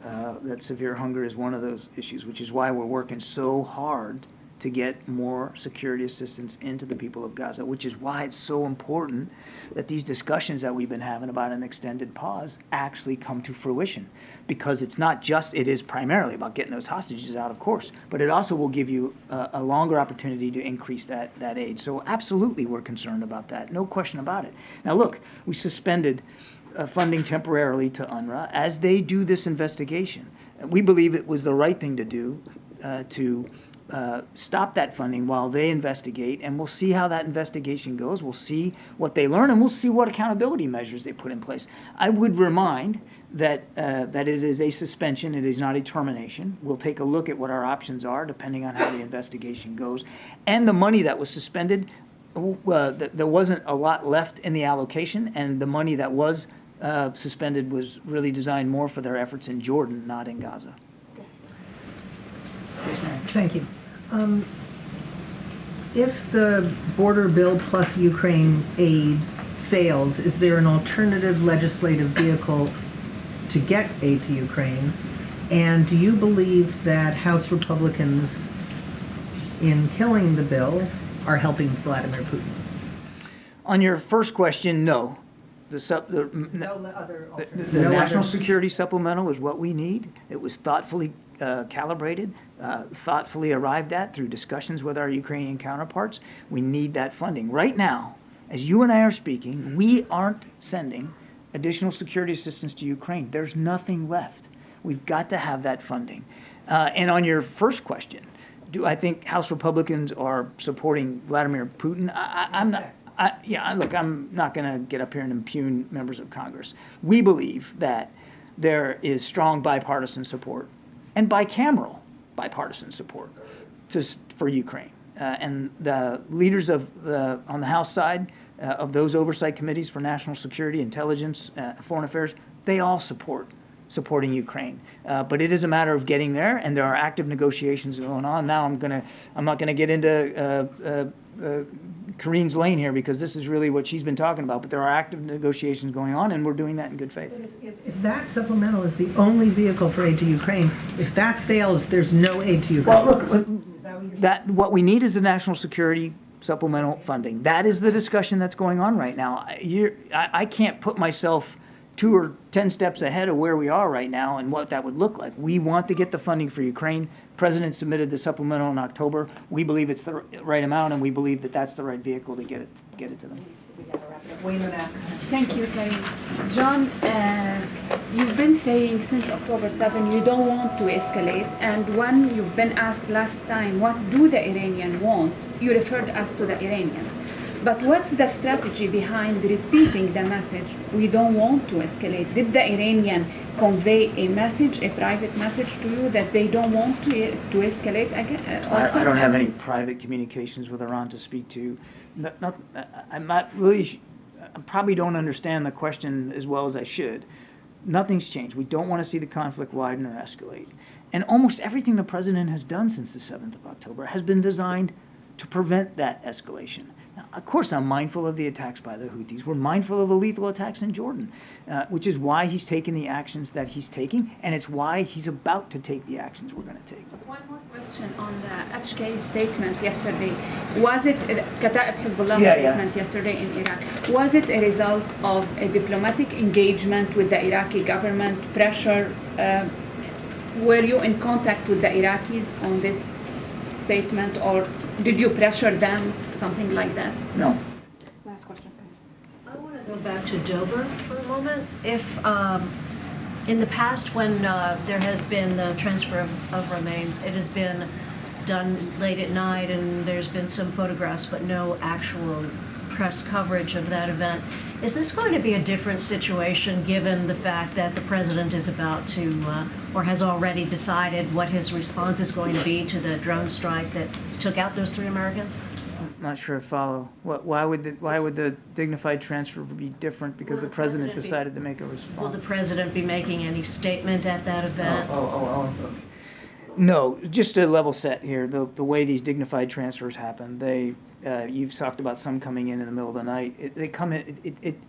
that severe hunger is one of those issues, which is why we're working so hard to get more security assistance into the people of Gaza, which is why it's so important that these discussions that we've been having about an extended pause actually come to fruition. Because it's not just, it is primarily about getting those hostages out, of course, but it also will give you a longer opportunity to increase that aid. So absolutely we're concerned about that, no question about it. Now look, we suspended funding temporarily to UNRWA as they do this investigation. We believe it was the right thing to do to stop that funding while they investigate, and we'll see how that investigation goes. We'll see what they learn, and we'll see what accountability measures they put in place. I would remind that that it is a suspension, it is not a termination. We'll take a look at what our options are depending on how the investigation goes. And the money that was suspended, there wasn't a lot left in the allocation, and the money that was suspended was really designed more for their efforts in Jordan, not in Gaza. Yes, ma'am. Thank you. If the border bill plus Ukraine aid fails, is there an alternative legislative vehicle to get aid to Ukraine? And do you believe that House Republicans, in killing the bill, are helping Vladimir Putin? On your first question, no. The national security supplemental is what we need. It was thoughtfully calibrated, thoughtfully arrived at through discussions with our Ukrainian counterparts. We need that funding. Right now, as you and I are speaking, we aren't sending additional security assistance to Ukraine. There's nothing left. We've got to have that funding. And on your first question, do I think House Republicans are supporting Vladimir Putin? I'm not. Look, I'm not going to get up here and impugn members of Congress. We believe that there is strong bipartisan support and bicameral bipartisan support for Ukraine. And the leaders on the House side of those oversight committees for national security, intelligence, foreign affairs, they all supporting Ukraine. But it is a matter of getting there, and there are active negotiations going on. Now I'm not gonna get into Karine's lane here, because this is really what she's been talking about, but there are active negotiations going on, and we're doing that in good faith. If that supplemental is the only vehicle for aid to Ukraine, if that fails, there's no aid to Ukraine. Well, look, what we need is the national security supplemental funding. That is the discussion that's going on right now. I can't put myself 2 or 10 steps ahead of where we are right now and what that would look like. We want to get the funding for Ukraine. The President submitted the supplemental in October. We believe it's the right amount, and we believe that that's the right vehicle to get it to them. Thank you, Karine. John, you've been saying since October 7 you don't want to escalate, and when you've been asked last time what do the Iranians want, you referred us to the Iranians. But what's the strategy behind repeating the message, we don't want to escalate? Did the Iranian convey a message, a private message to you that they don't want to escalate again? I don't have any private communications with Iran to speak to. I'm not really, I probably don't understand the question as well as I should. Nothing's changed. We don't want to see the conflict widen or escalate. And almost everything the President has done since the 7th of October has been designed to prevent that escalation. Now, of course, I'm mindful of the attacks by the Houthis. We're mindful of the lethal attacks in Jordan, which is why he's taking the actions that he's taking, and it's why he's about to take the actions we're going to take. One more question on the HK statement yesterday. Was it Kataib Hezbollah statement yesterday in Iraq? Was it a result of a diplomatic engagement with the Iraqi government, pressure? Were you in contact with the Iraqis on this statement, or did you pressure them, something like that? No. Last question. I want to go back to Dover for a moment. If in the past, when there had been the transfer of remains, it has been done late at night, and there's been some photographs, but no actual press coverage of that event. Is this going to be a different situation given the fact that the President is about to, or has already decided what his response is going to be to the drone strike that took out those 3 Americans? not sure I follow. Why would the dignified transfer be different because the president decided to make a response? Will the president be making any statement at that event? Okay. No, just to level set here, the way these dignified transfers happen, you've talked about some coming in the middle of the night. They come in,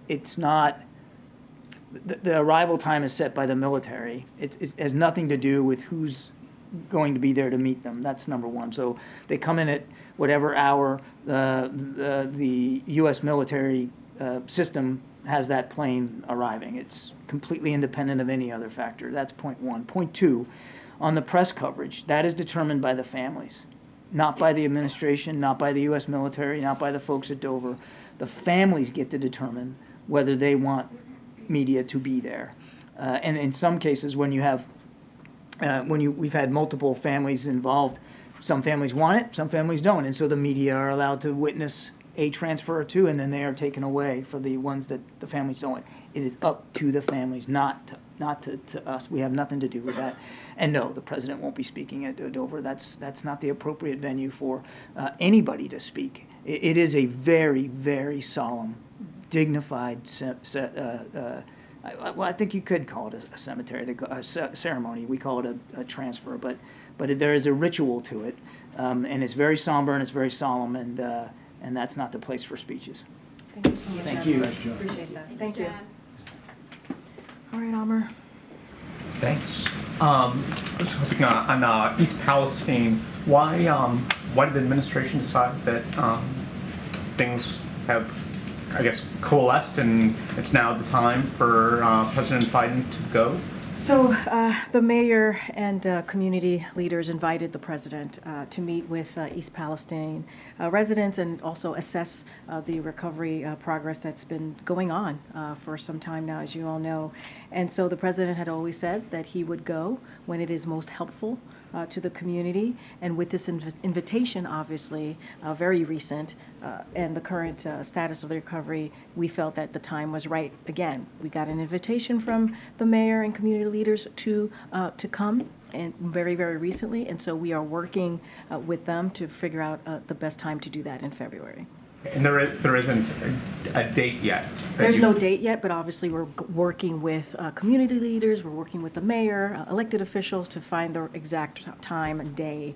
it's not, the arrival time is set by the military. It has nothing to do with who's going to be there to meet them. That's number one. So they come in at whatever hour the U.S. military system has that plane arriving. It's completely independent of any other factor. That's point one. Point two, on the press coverage, that is determined by the families, not by the administration, not by the U.S. military, not by the folks at Dover. The families get to determine whether they want media to be there. And in some cases, when you have we've had multiple families involved, some families want it, some families don't, and so the media are allowed to witness a transfer or two, and then they are taken away for the ones that the families don't want. It is up to the families, not to us. We have nothing to do with that. And no, the president won't be speaking at Dover. That's not the appropriate venue for anybody to speak. It is a very, very solemn, dignified I think you could call it a cemetery, a ceremony. We call it a transfer, but there is a ritual to it, and it's very somber and it's very solemn, and that's not the place for speeches. Thank you so much. Thank you. Appreciate that. Thank you. All right, Amr. Thanks. I was hoping on East Palestine, why did the administration decide that things have, I guess, coalesced and it's now the time for President Biden to go? So the mayor and community leaders invited the president to meet with East Palestine residents and also assess the recovery progress that's been going on for some time now, as you all know. And so the president had always said that he would go when it is most helpful to the community. And with this invitation, obviously, very recent, and the current status of the recovery, we felt that the time was right. Again, we got an invitation from the mayor and community leaders to come, and very, very recently. And so we are working with them to figure out the best time to do that in February. And there isn't a date yet? There's no date yet, but obviously we're working with community leaders, we're working with the mayor, elected officials to find the exact time and day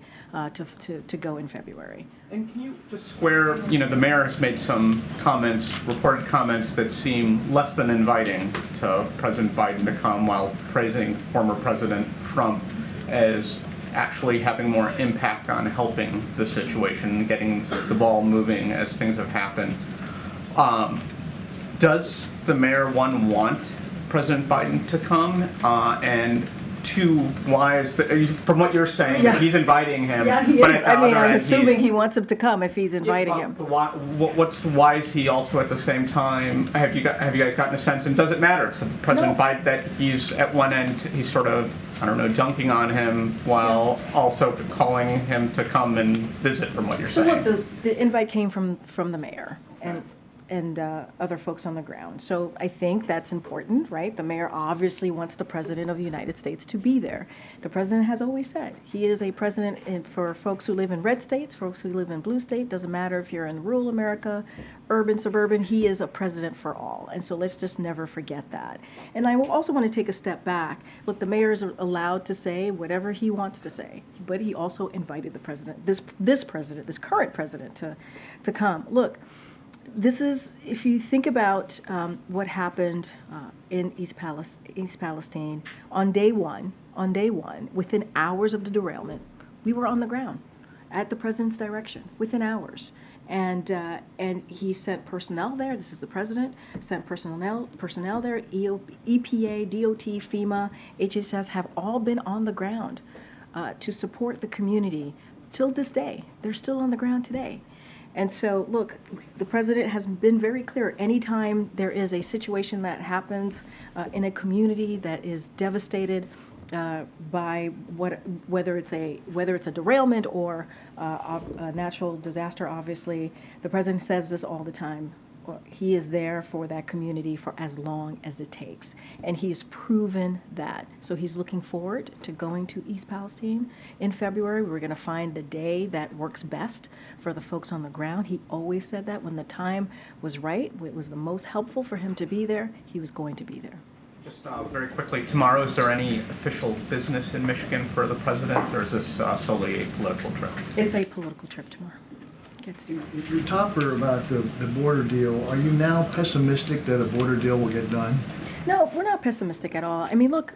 to go in February. And can you just square, the mayor has made some comments, reported comments that seem less than inviting to President Biden to come, while praising former President Trump as actually having more impact on helping the situation, getting the ball moving as things have happened. Does the mayor, one, want President Biden to come? And two, why is from what you're saying, that he's inviting him? Yeah, he but is. I'm assuming he wants him to come if he's inviting him. Why is he also at the same time? Have you guys gotten a sense? And does it matter to President Biden that he's at one end, he's sort of, I don't know, dunking on him while also calling him to come and visit, from what you're saying? So look, the invite came from the mayor and other folks on the ground. So I think that's important, right? The mayor obviously wants the president of the United States to be there. The president has always said he is a president for folks who live in red states, folks who live in blue state. Doesn't matter if you're in rural America, urban, suburban, he is a president for all. And so let's just never forget that. And I also want to take a step back. Look, the mayor is allowed to say whatever he wants to say, but he also invited the president, this current president to come. Look, this is, if you think about what happened in East Palestine, on day one, within hours of the derailment, we were on the ground at the president's direction, within hours. And he sent personnel there. This is the president, sent personnel there. EPA, DOT, FEMA, HHS have all been on the ground to support the community till this day. They're still on the ground today. And so, look, the president has been very clear. Anytime there is a situation that happens in a community that is devastated by whether it's a derailment or a natural disaster, obviously, the president says this all the time. he is there for that community for as long as it takes. And he's proven that. So he's looking forward to going to East Palestine in February. We're going to find the day that works best for the folks on the ground. He always said that when the time was right, it was the most helpful for him to be there, he was going to be there. Just very quickly, tomorrow, is there any official business in Michigan for the president, or is this solely a political trip? It's a political trip tomorrow. Your topper about the border deal, are you now pessimistic that a border deal will get done? No, we're not pessimistic at all. I mean, look,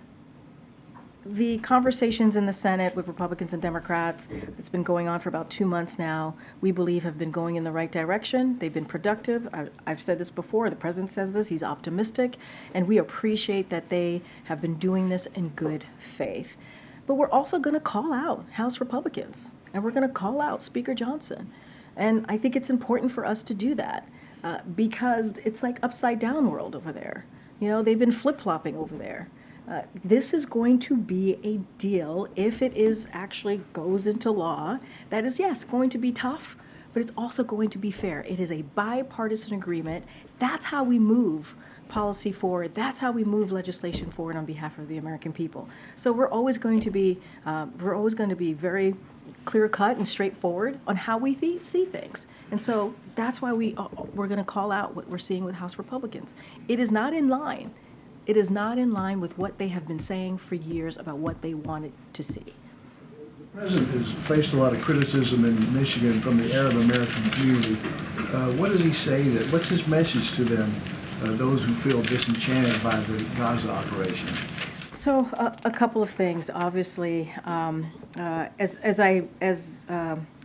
the conversations in the Senate with Republicans and Democrats, it's been going on for about 2 months now, we believe have been going in the right direction. They've been productive. I've said this before, the president says this, he's optimistic, and we appreciate that they have been doing this in good faith. But we're also going to call out House Republicans, and we're going to call out Speaker Johnson. And I think it's important for us to do that because it's like upside down world over there. You know, they've been flip-flopping over there. This is going to be a deal, if it is actually goes into law, that is, yes, going to be tough, but it's also going to be fair. It is a bipartisan agreement. That's how we move policy forward. That's how we move legislation forward on behalf of the American people. So we're always going to be very clear-cut and straightforward on how we see things. And so that's why we're going to call out what we're seeing with House Republicans. It is not in line. It is not in line with what they have been saying for years about what they wanted to see. The president has faced a lot of criticism in Michigan from the Arab American community. What does he say? What's his message to them, those who feel disenchanted by the Gaza operation? So a couple of things. Obviously, as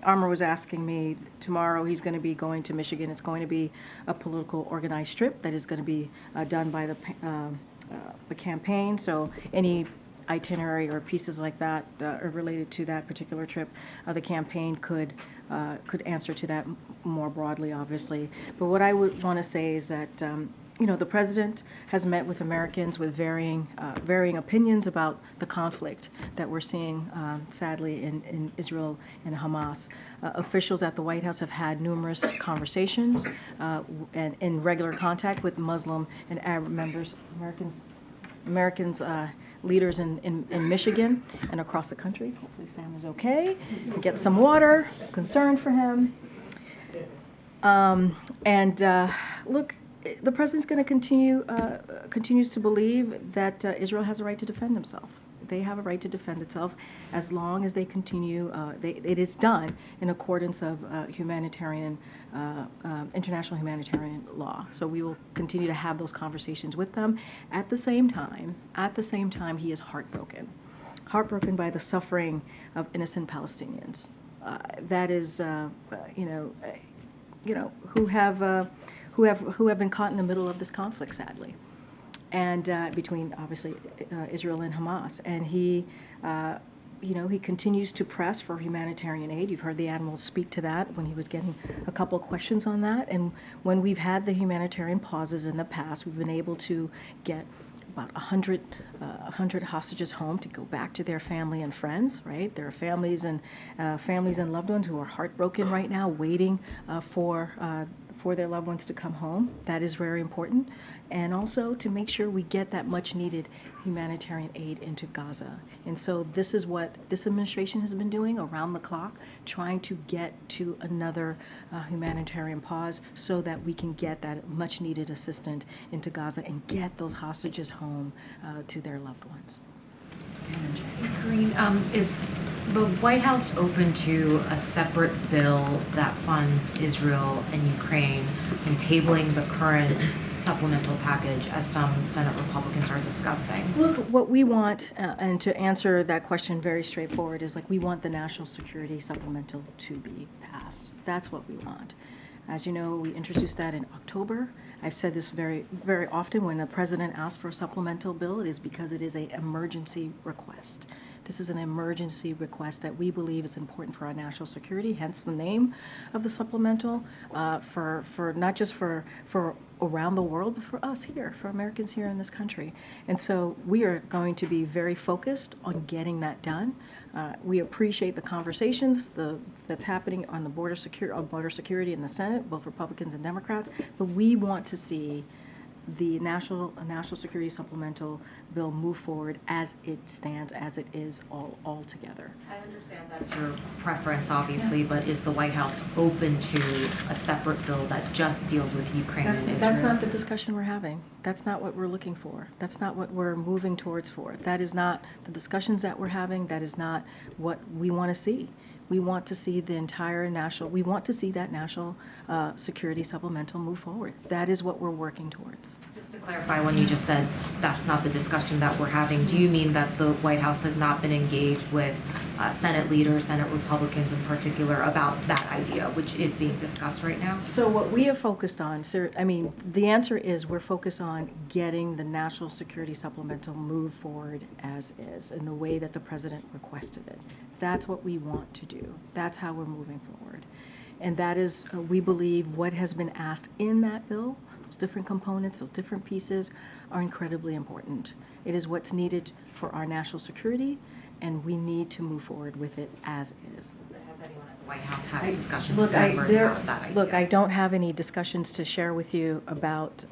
Amr was asking me, tomorrow he's going to be going to Michigan. It's going to be a political organized trip that is going to be done by the campaign. So any itinerary or pieces like that are related to that particular trip, the campaign could answer to that more broadly, obviously. But what I would want to say is that you know, the president has met with Americans with varying opinions about the conflict that we're seeing, sadly, in Israel and Hamas. Officials at the White House have had numerous conversations and in regular contact with Muslim and Arab Americans, leaders in Michigan and across the country. Hopefully Sam is okay. Get some water. Concerned for him. Look, the president's going to continues to believe that Israel has a right to defend himself. They have a right to defend itself as long as they continue. It is done in accordance of international humanitarian law. So we will continue to have those conversations with them. At the same time, he is heartbroken by the suffering of innocent Palestinians. That is, who have been caught in the middle of this conflict, sadly, and between obviously Israel and Hamas. And he continues to press for humanitarian aid. You've heard the admiral speak to that when he was getting a couple of questions on that. And when we've had the humanitarian pauses in the past, we've been able to get about 100 hostages home to go back to their family and friends, right? There are families and loved ones who are heartbroken right now, waiting for their loved ones to come home. That is very important. And also to make sure we get that much needed humanitarian aid into Gaza. And so this is what this administration has been doing around the clock, trying to get to another humanitarian pause so that we can get that much needed assistance into Gaza and get those hostages home to their loved ones. Karine, is the White House open to a separate bill that funds Israel and Ukraine and tabling the current supplemental package as some Senate Republicans are discussing? Look, what we want, and to answer that question very straightforward, is like we want the national security supplemental to be passed. That's what we want. As you know, we introduced that in October. I've said this very, very often. When the president asks for a supplemental bill, it is because it is an emergency request. This is an emergency request that we believe is important for our national security, hence the name of the supplemental, for not just for around the world, but for us here, for Americans here in this country. And so we are going to be very focused on getting that done. We appreciate the conversations that's happening on the border security in the Senate, both Republicans and Democrats, but we want to see the national security supplemental bill move forward as it stands, as it is all together. I understand that's your preference, obviously, but is the White House open to a separate bill that just deals with Ukraine and Israel? That's not the discussion we're having. That's not what we're looking for. That's not what we're moving towards for. That is not the discussions that we're having. That is not what we want to see. We want to see the entire we want to see that national security supplemental move forward. That is what we're working towards. Just to clarify, when you just said that's not the discussion that we're having, do you mean that the White House has not been engaged with Senate leaders, Senate Republicans in particular, about that idea, which is being discussed right now? So what we have focused on, sir, I mean, the answer is we're focused on getting the national security supplemental move forward as is, in the way that the president requested it. That's what we want to do. That's how we're moving forward. And that is, we believe, what has been asked in that bill. Those different components, those different pieces are incredibly important. It is what's needed for our national security, and we need to move forward with it as is. Has anyone at the White House had discussions Look, with members about that idea? Look, I don't have any discussions to share with you about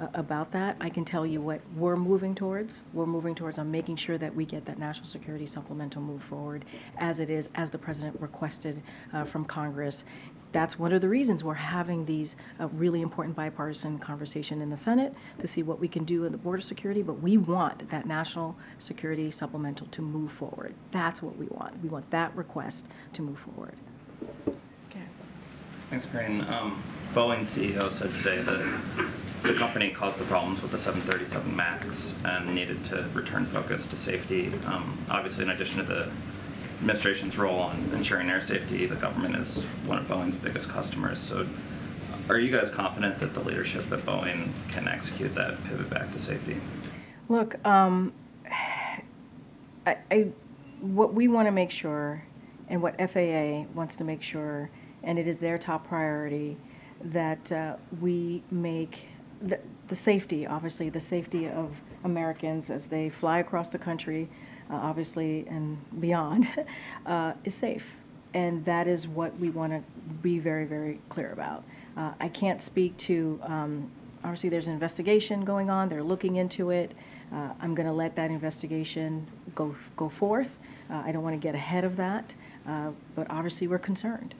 that. I can tell you what we're moving towards. We're moving towards on making sure that we get that national security supplemental move forward as it is, as the president requested from Congress. That's one of the reasons we're having these really important bipartisan conversation in the Senate to see what we can do in the border security, but we want that national security supplemental to move forward. That's what we want. We want that request to move forward. Okay. Thanks, Karine. Boeing CEO said today that the company caused the problems with the 737 MAX and needed to return focus to safety. Obviously, in addition to the administration's role on ensuring air safety, the government is one of Boeing's biggest customers. So are you guys confident that the leadership at Boeing can execute that pivot back to safety? Look, what we want to make sure, and what FAA wants to make sure, and it is their top priority, that we make the safety, obviously, the safety of Americans as they fly across the country, obviously, and beyond, is safe. And that is what we want to be very, very clear about. I can't speak to, obviously there's an investigation going on, they're looking into it. I'm going to let that investigation go forth. I don't want to get ahead of that, but obviously we're concerned.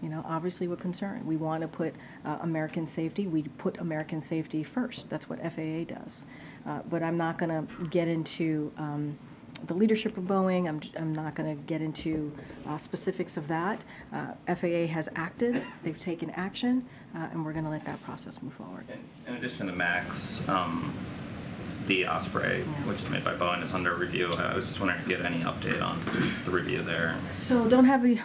You know, obviously we're concerned. We want to put American safety, we put American safety first. That's what FAA does. But I'm not going to get into the leadership of Boeing. I'm not going to get into specifics of that. FAA has acted, they've taken action, and we're going to let that process move forward. In addition to the MAX, the Osprey, which is made by Boeing, is under review. I was just wondering if you had any update on the review there. So we don't have any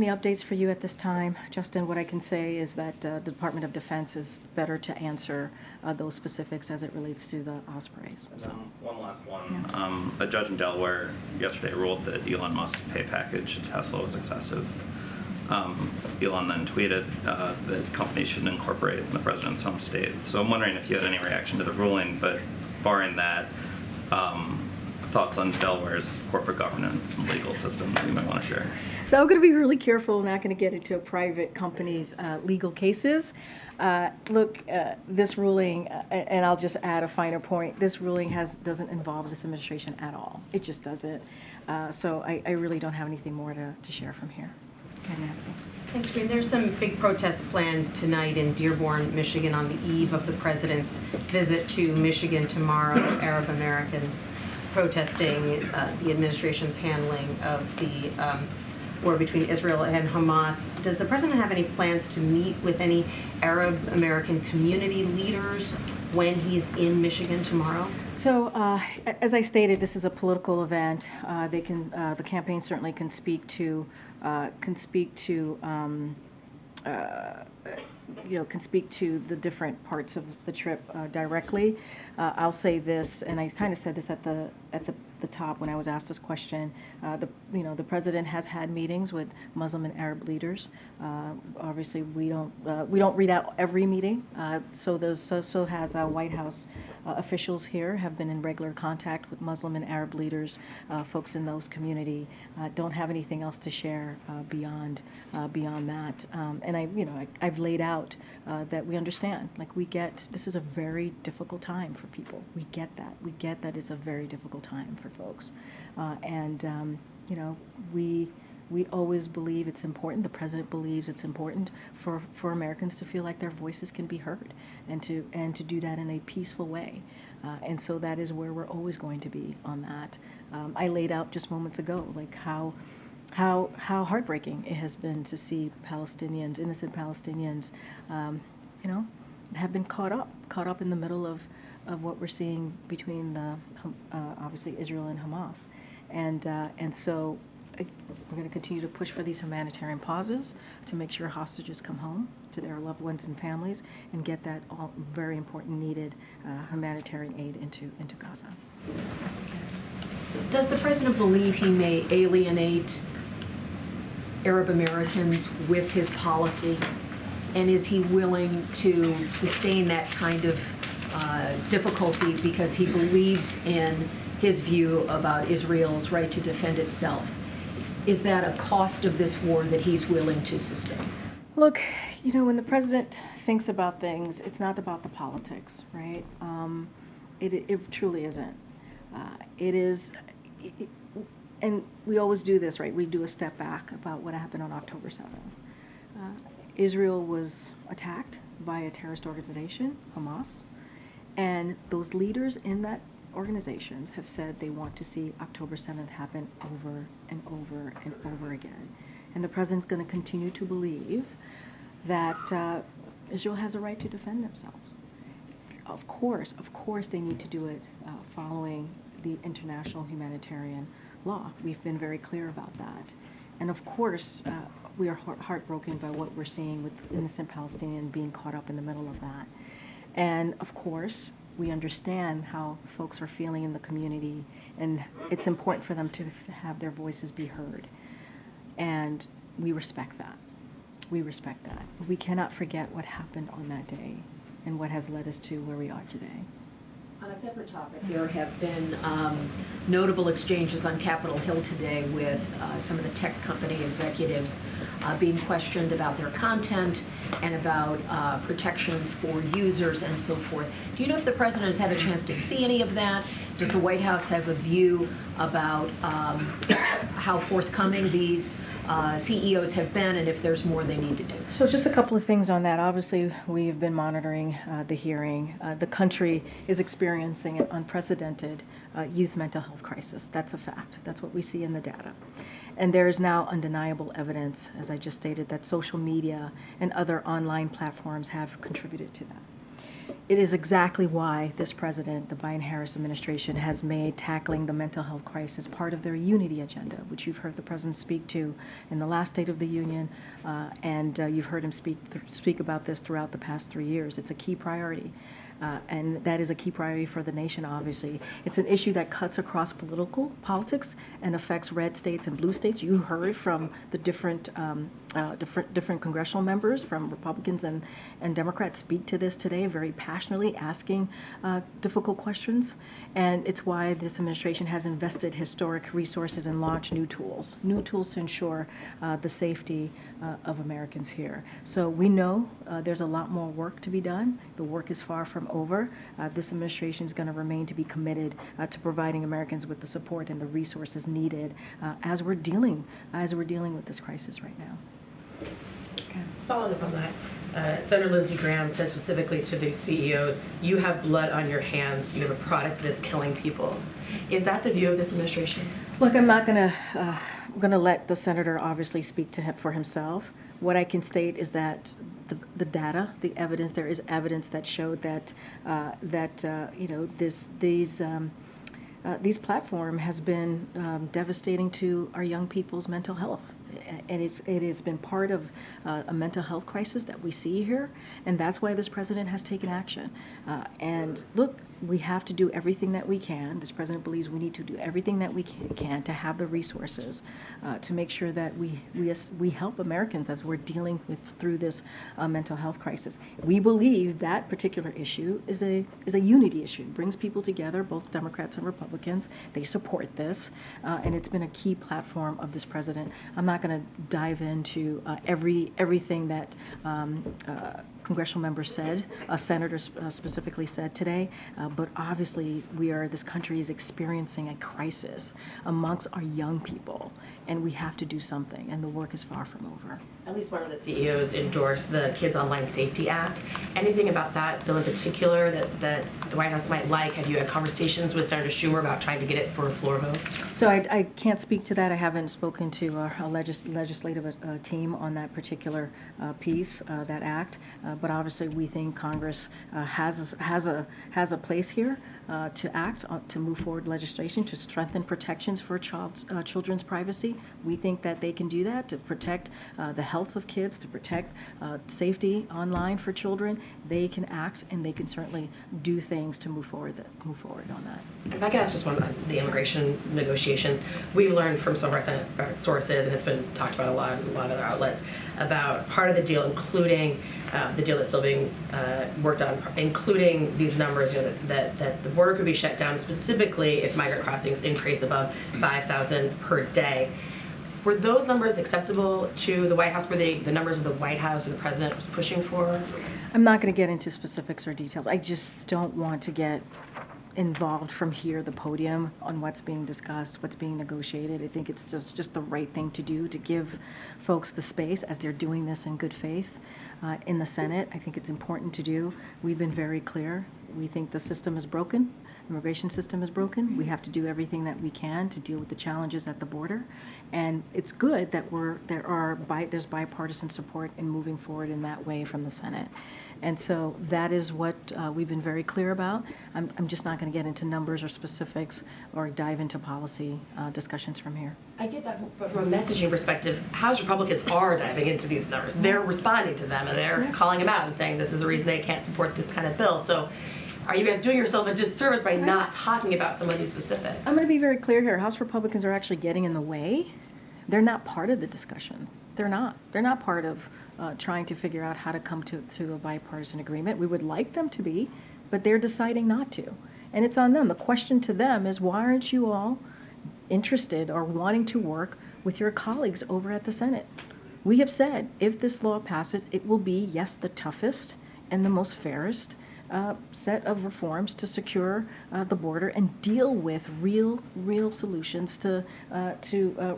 updates for you at this time. Justin, what I can say is that the Department of Defense is better to answer those specifics as it relates to the Ospreys. So. One last one. Yeah. A judge in Delaware yesterday ruled that Elon Musk's pay package at Tesla was excessive. Elon then tweeted that companies shouldn't incorporate in the president's home state. So I'm wondering if you had any reaction to the ruling, but barring that, thoughts on Delaware's corporate governance and legal system that you might want to share? So I'm going to be really careful. I'm not going to get into a private company's legal cases. Look, this ruling, and I'll just add a finer point, this ruling doesn't involve this administration at all. It just doesn't. So I really don't have anything more to share from here. Okay, Nancy. Thanks, Karine. There's some big protests planned tonight in Dearborn, Michigan, on the eve of the president's visit to Michigan tomorrow. Arab Americans protesting the administration's handling of the war between Israel and Hamas. Does the president have any plans to meet with any Arab American community leaders when he's in Michigan tomorrow? So, as I stated, this is a political event. The campaign certainly can speak to the different parts of the trip directly. I'll say this, and I kind of said this at the top when I was asked this question. The president has had meetings with Muslim and Arab leaders. Obviously, we don't read out every meeting. So has White House officials here have been in regular contact with Muslim and Arab leaders, folks in those community. Don't have anything else to share beyond that. And I've laid out that we understand. Like, we get this is a very difficult time for people. We get that. We get that it's a very difficult time for folks. We always believe it's important. The president believes it's important for Americans to feel like their voices can be heard, and to do that in a peaceful way. And so that is where we're always going to be on that. I laid out just moments ago, like how heartbreaking it has been to see Palestinians, innocent Palestinians, have been caught up in the middle of what we're seeing between obviously Israel and Hamas, and so we're going to continue to push for these humanitarian pauses to make sure hostages come home to their loved ones and families, and get that all very important needed humanitarian aid into Gaza. Does the president believe he may alienate Arab Americans with his policy? And is he willing to sustain that kind of difficulty because he believes in his view about Israel's right to defend itself? Is that a cost of this war that he's willing to sustain? Look, when the president thinks about things, it's not about the politics, right? It truly isn't. It is, and we always do this, right? We do a step back about what happened on October 7th. Israel was attacked by a terrorist organization, Hamas, and those leaders in that organizations have said they want to see October 7th happen over and over and over again. And the president's going to continue to believe that Israel has a right to defend themselves. Of course, they need to do it following the international humanitarian law. We've been very clear about that. And of course, we are heartbroken by what we're seeing with innocent Palestinians being caught up in the middle of that. And of course, we understand how folks are feeling in the community, and it's important for them to have their voices be heard. And we respect that. We respect that. But we cannot forget what happened on that day and what has led us to where we are today. On a separate topic, there have been notable exchanges on Capitol Hill today with some of the tech company executives being questioned about their content and about protections for users and so forth. Do you know if the president has had a chance to see any of that? Does the White House have a view about how forthcoming these CEOs have been, and if there's more they need to do? So just a couple of things on that. Obviously, we've been monitoring the hearing. The country is experiencing an unprecedented youth mental health crisis. That's a fact. That's what we see in the data. And there is now undeniable evidence, as I just stated, that social media and other online platforms have contributed to that. It is exactly why this president, the Biden-Harris administration, has made tackling the mental health crisis part of their unity agenda, which you've heard the president speak to in the last State of the Union, and you've heard him speak about this throughout the past 3 years. It's a key priority. And that is a key priority for the nation, obviously. It's an issue that cuts across politics and affects red states and blue states. You heard from the different congressional members, from Republicans and Democrats, speak to this today very passionately, asking difficult questions. And it's why this administration has invested historic resources and launched new tools to ensure the safety of Americans here. So we know there's a lot more work to be done. The work is far from over. This administration is going to remain to be committed to providing Americans with the support and the resources needed as we're dealing with this crisis right now. Okay. Following up on that, Senator Lindsey Graham said specifically to these CEOs, you have blood on your hands, you have a product that is killing people. Is that the view of this administration? Look, I'm not going to let the senator obviously speak to him for himself. What I can state is that the data, the evidence, there is evidence that showed that these platform has been devastating to our young people's mental health. And it has been part of a mental health crisis that we see here, and that's why this president has taken action. And look, we have to do everything that we can. This president believes we need to do everything that we can to have the resources to make sure that we help Americans as we're dealing through this mental health crisis. We believe that particular issue is a unity issue. It brings people together, both Democrats and Republicans. They support this, and it's been a key platform of this president. I'm not going to dive into everything that congressional members said, senators specifically said today, but obviously this country is experiencing a crisis amongst our young people, and we have to do something, and the work is far from over. At least one of the CEOs endorsed the Kids Online Safety Act. Anything about that bill in particular that the White House might like? Have you had conversations with Senator Schumer about trying to get it for a floor vote? So I can't speak to that. I haven't spoken to our legislative team on that particular piece, that act. But obviously, we think Congress has a place here to act to move forward legislation to strengthen protections for children's privacy. We think that they can do that to protect the health of kids, to protect safety online for children. They can act, and they can certainly do things to move forward on that. If I could ask just one on the immigration negotiations, we've learned from some of our Senate sources, and it's been talked about a lot of other outlets, about part of the deal, including the deal that's still being worked on, including these numbers, that the border could be shut down specifically if migrant crossings increase above 5,000 per day. Were those numbers acceptable to the White House? Were they the numbers of the White House or the president was pushing for? I'm not going to get into specifics or details. I just don't want to get involved from here, the podium, on what's being discussed, what's being negotiated. I think it's just the right thing to do to give folks the space as they're doing this in good faith in the Senate. I think it's important to do. We've been very clear. We think the system is broken. Immigration system is broken. We have to do everything that we can to deal with the challenges at the border, and it's good that there's bipartisan support in moving forward in that way from the Senate. And so that is what we've been very clear about. I'm just not going to get into numbers or specifics or dive into policy discussions from here. I get that, but from a messaging perspective, House Republicans are diving into these numbers. They're responding to them, and they're calling them out and saying this is the reason they can't support this kind of bill. So are you guys doing yourself a disservice by not talking about some of these specifics? I'm going to be very clear here. House Republicans are actually getting in the way. They're not part of the discussion. They're not. They're not part of trying to figure out how to come to a bipartisan agreement. We would like them to be, but they're deciding not to. And it's on them. The question to them is, why aren't you all interested or wanting to work with your colleagues over at the Senate? We have said, if this law passes, it will be, yes, the toughest and the most fairest set of reforms to secure the border and deal with real solutions to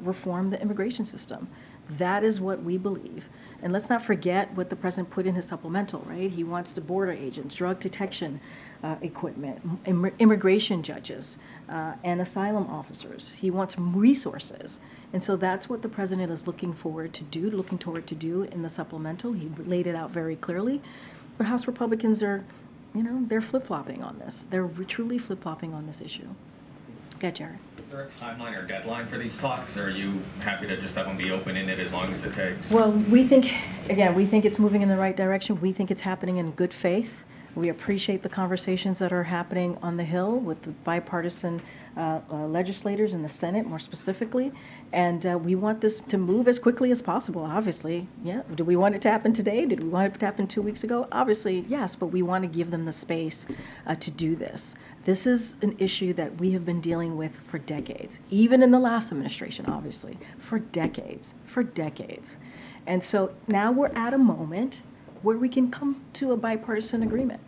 reform the immigration system. That is what we believe. And let's not forget what the president put in his supplemental, right? He wants the border agents, drug detection equipment, immigration judges, and asylum officers. He wants resources. And so that's what the president is looking toward to do in the supplemental. He laid it out very clearly. But House Republicans are, they're flip-flopping on this. They're truly flip-flopping on this issue. Go ahead, Jared. Is there a timeline or deadline for these talks, or are you happy to just have them be open-ended as long as it takes? Well, we think it's moving in the right direction. We think it's happening in good faith. We appreciate the conversations that are happening on the Hill with the bipartisan legislators in the Senate, more specifically. And we want this to move as quickly as possible, obviously. Yeah. Do we want it to happen today? Did we want it to happen 2 weeks ago? Obviously, yes, but we want to give them the space to do this. This is an issue that we have been dealing with for decades, even in the last administration, obviously, for decades. And so now we're at a moment where we can come to a bipartisan agreement,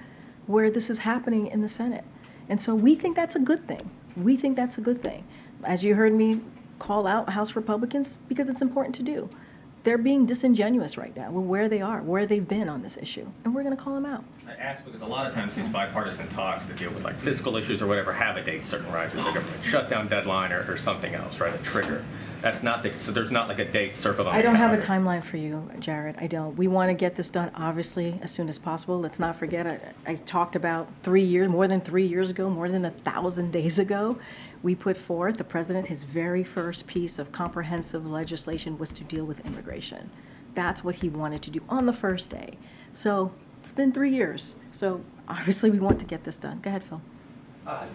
where this is happening in the Senate. And so we think that's a good thing. We think that's a good thing. As you heard me call out House Republicans, because it's important to do. They're being disingenuous right now with where they are, where they've been on this issue, and we're going to call them out. I ask because a lot of times these bipartisan talks that deal with like fiscal issues or whatever have a date certain, right? There's like a shutdown deadline or something else, right? A trigger. That's not the, so there's not like a date circled on I the don't have a calendar. timeline for you, Jared. I don't. We want to get this done, obviously, as soon as possible. Let's not forget, I talked about 3 years, more than 3 years ago, more than 1,000 days ago, we put forth, the president, his very first piece of comprehensive legislation was to deal with immigration. That's what he wanted to do on the first day. So it's been 3 years. So obviously we want to get this done. Go ahead, Phil.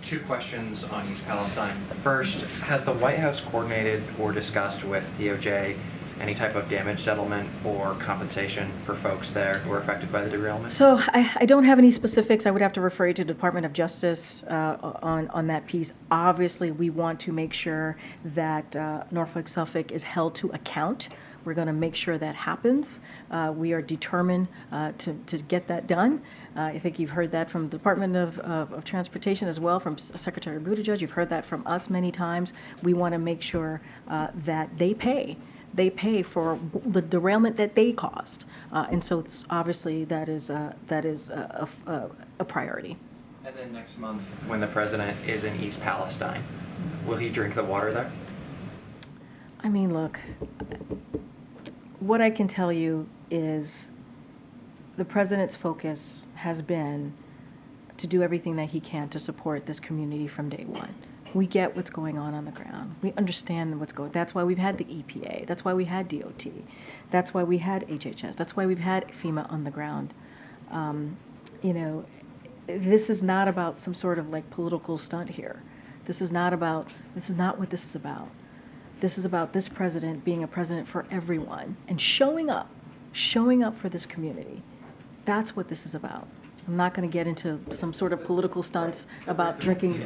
Two questions on East Palestine. First, has the White House coordinated or discussed with DOJ any type of damage settlement or compensation for folks there who were affected by the derailment? So I don't have any specifics. I would have to refer you to the Department of Justice on that piece. Obviously, we want to make sure that Norfolk Suffolk is held to account. We're going to make sure that happens. We are determined to get that done. I think you've heard that from the Department of Transportation as well, from Secretary Buttigieg. You've heard that from us many times. We want to make sure that they pay. They pay for the derailment that they caused. And so obviously that is a priority. And then next month, when the president is in East Palestine, will he drink the water there? I mean, look, what I can tell you is the president's focus has been to do everything that he can to support this community from day one. We get what's going on the ground. We understand what's going on. That's why we've had the EPA. That's why we had DOT. That's why we had HHS. That's why we've had FEMA on the ground. You know, this is not about some sort of like political stunt here. This is not what this is about. This is about this president being a president for everyone and showing up for this community. That's what this is about. I'm not going to get into some sort of political stunts about drinking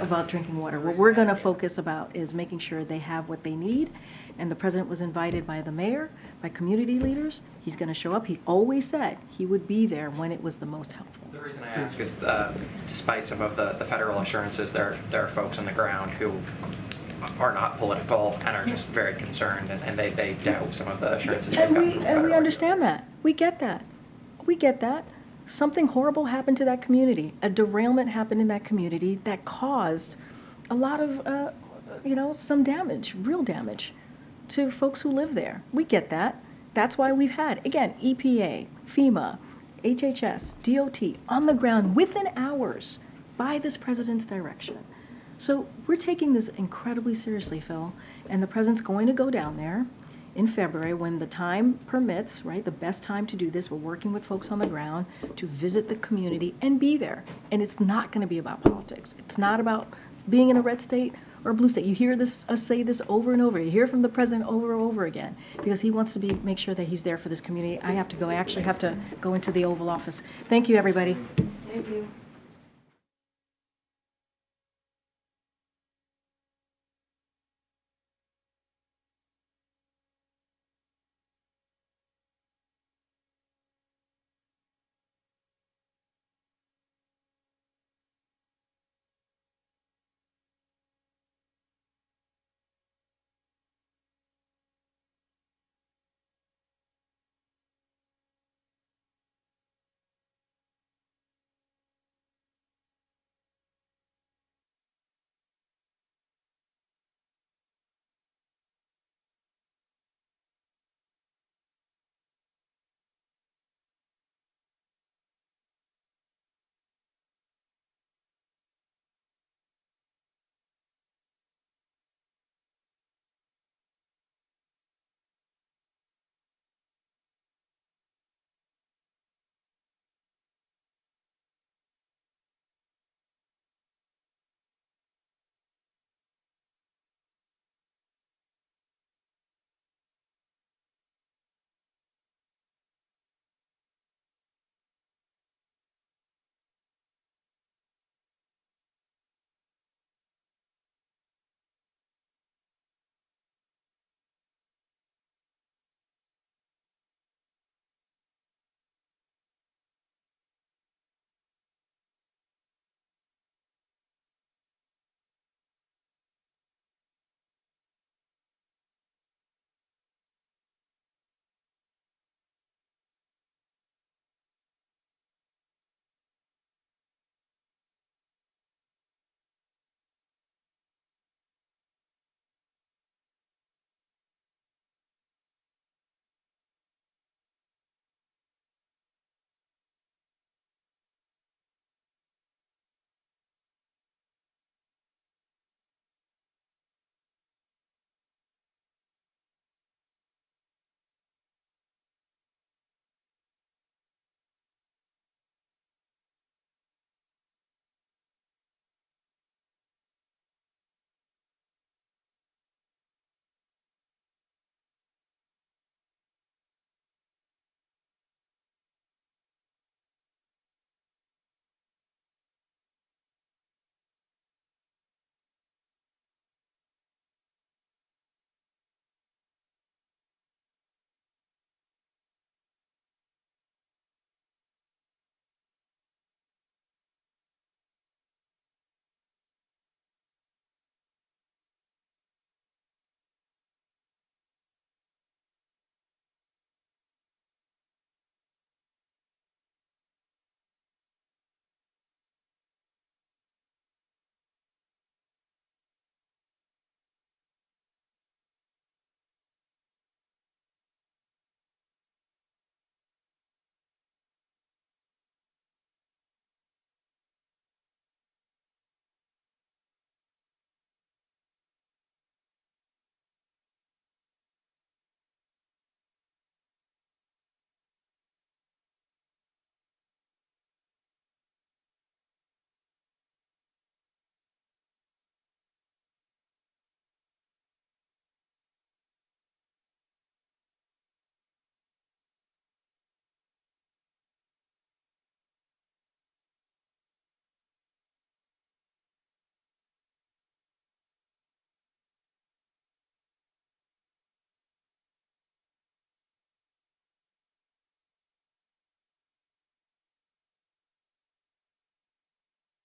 water. What we're going to focus about is making sure they have what they need. And the president was invited by the mayor, by community leaders. He's going to show up. He always said he would be there when it was the most helpful. The reason I ask is despite some of the federal assurances, there are folks on the ground who are not political and are just very concerned, and they doubt some of the assurances they've gotten from the And we federal. understand that. We get that. We get that. Something horrible happened to that community. A derailment happened in that community that caused a lot of, some damage, real damage to folks who live there. We get that. That's why we've had, again, EPA, FEMA, HHS, DOT on the ground within hours by this president's direction. So we're taking this incredibly seriously, Phil, and the president's going to go down there in February when the time permits, right? The best time to do this. We're working with folks on the ground to visit the community and be there. And it's not going to be about politics. It's not about being in a red state or a blue state. You hear us say this over and over. You hear from the president over and over again because he wants to make sure that he's there for this community. I have to go. I actually have to go into the Oval Office. Thank you, everybody. Thank you.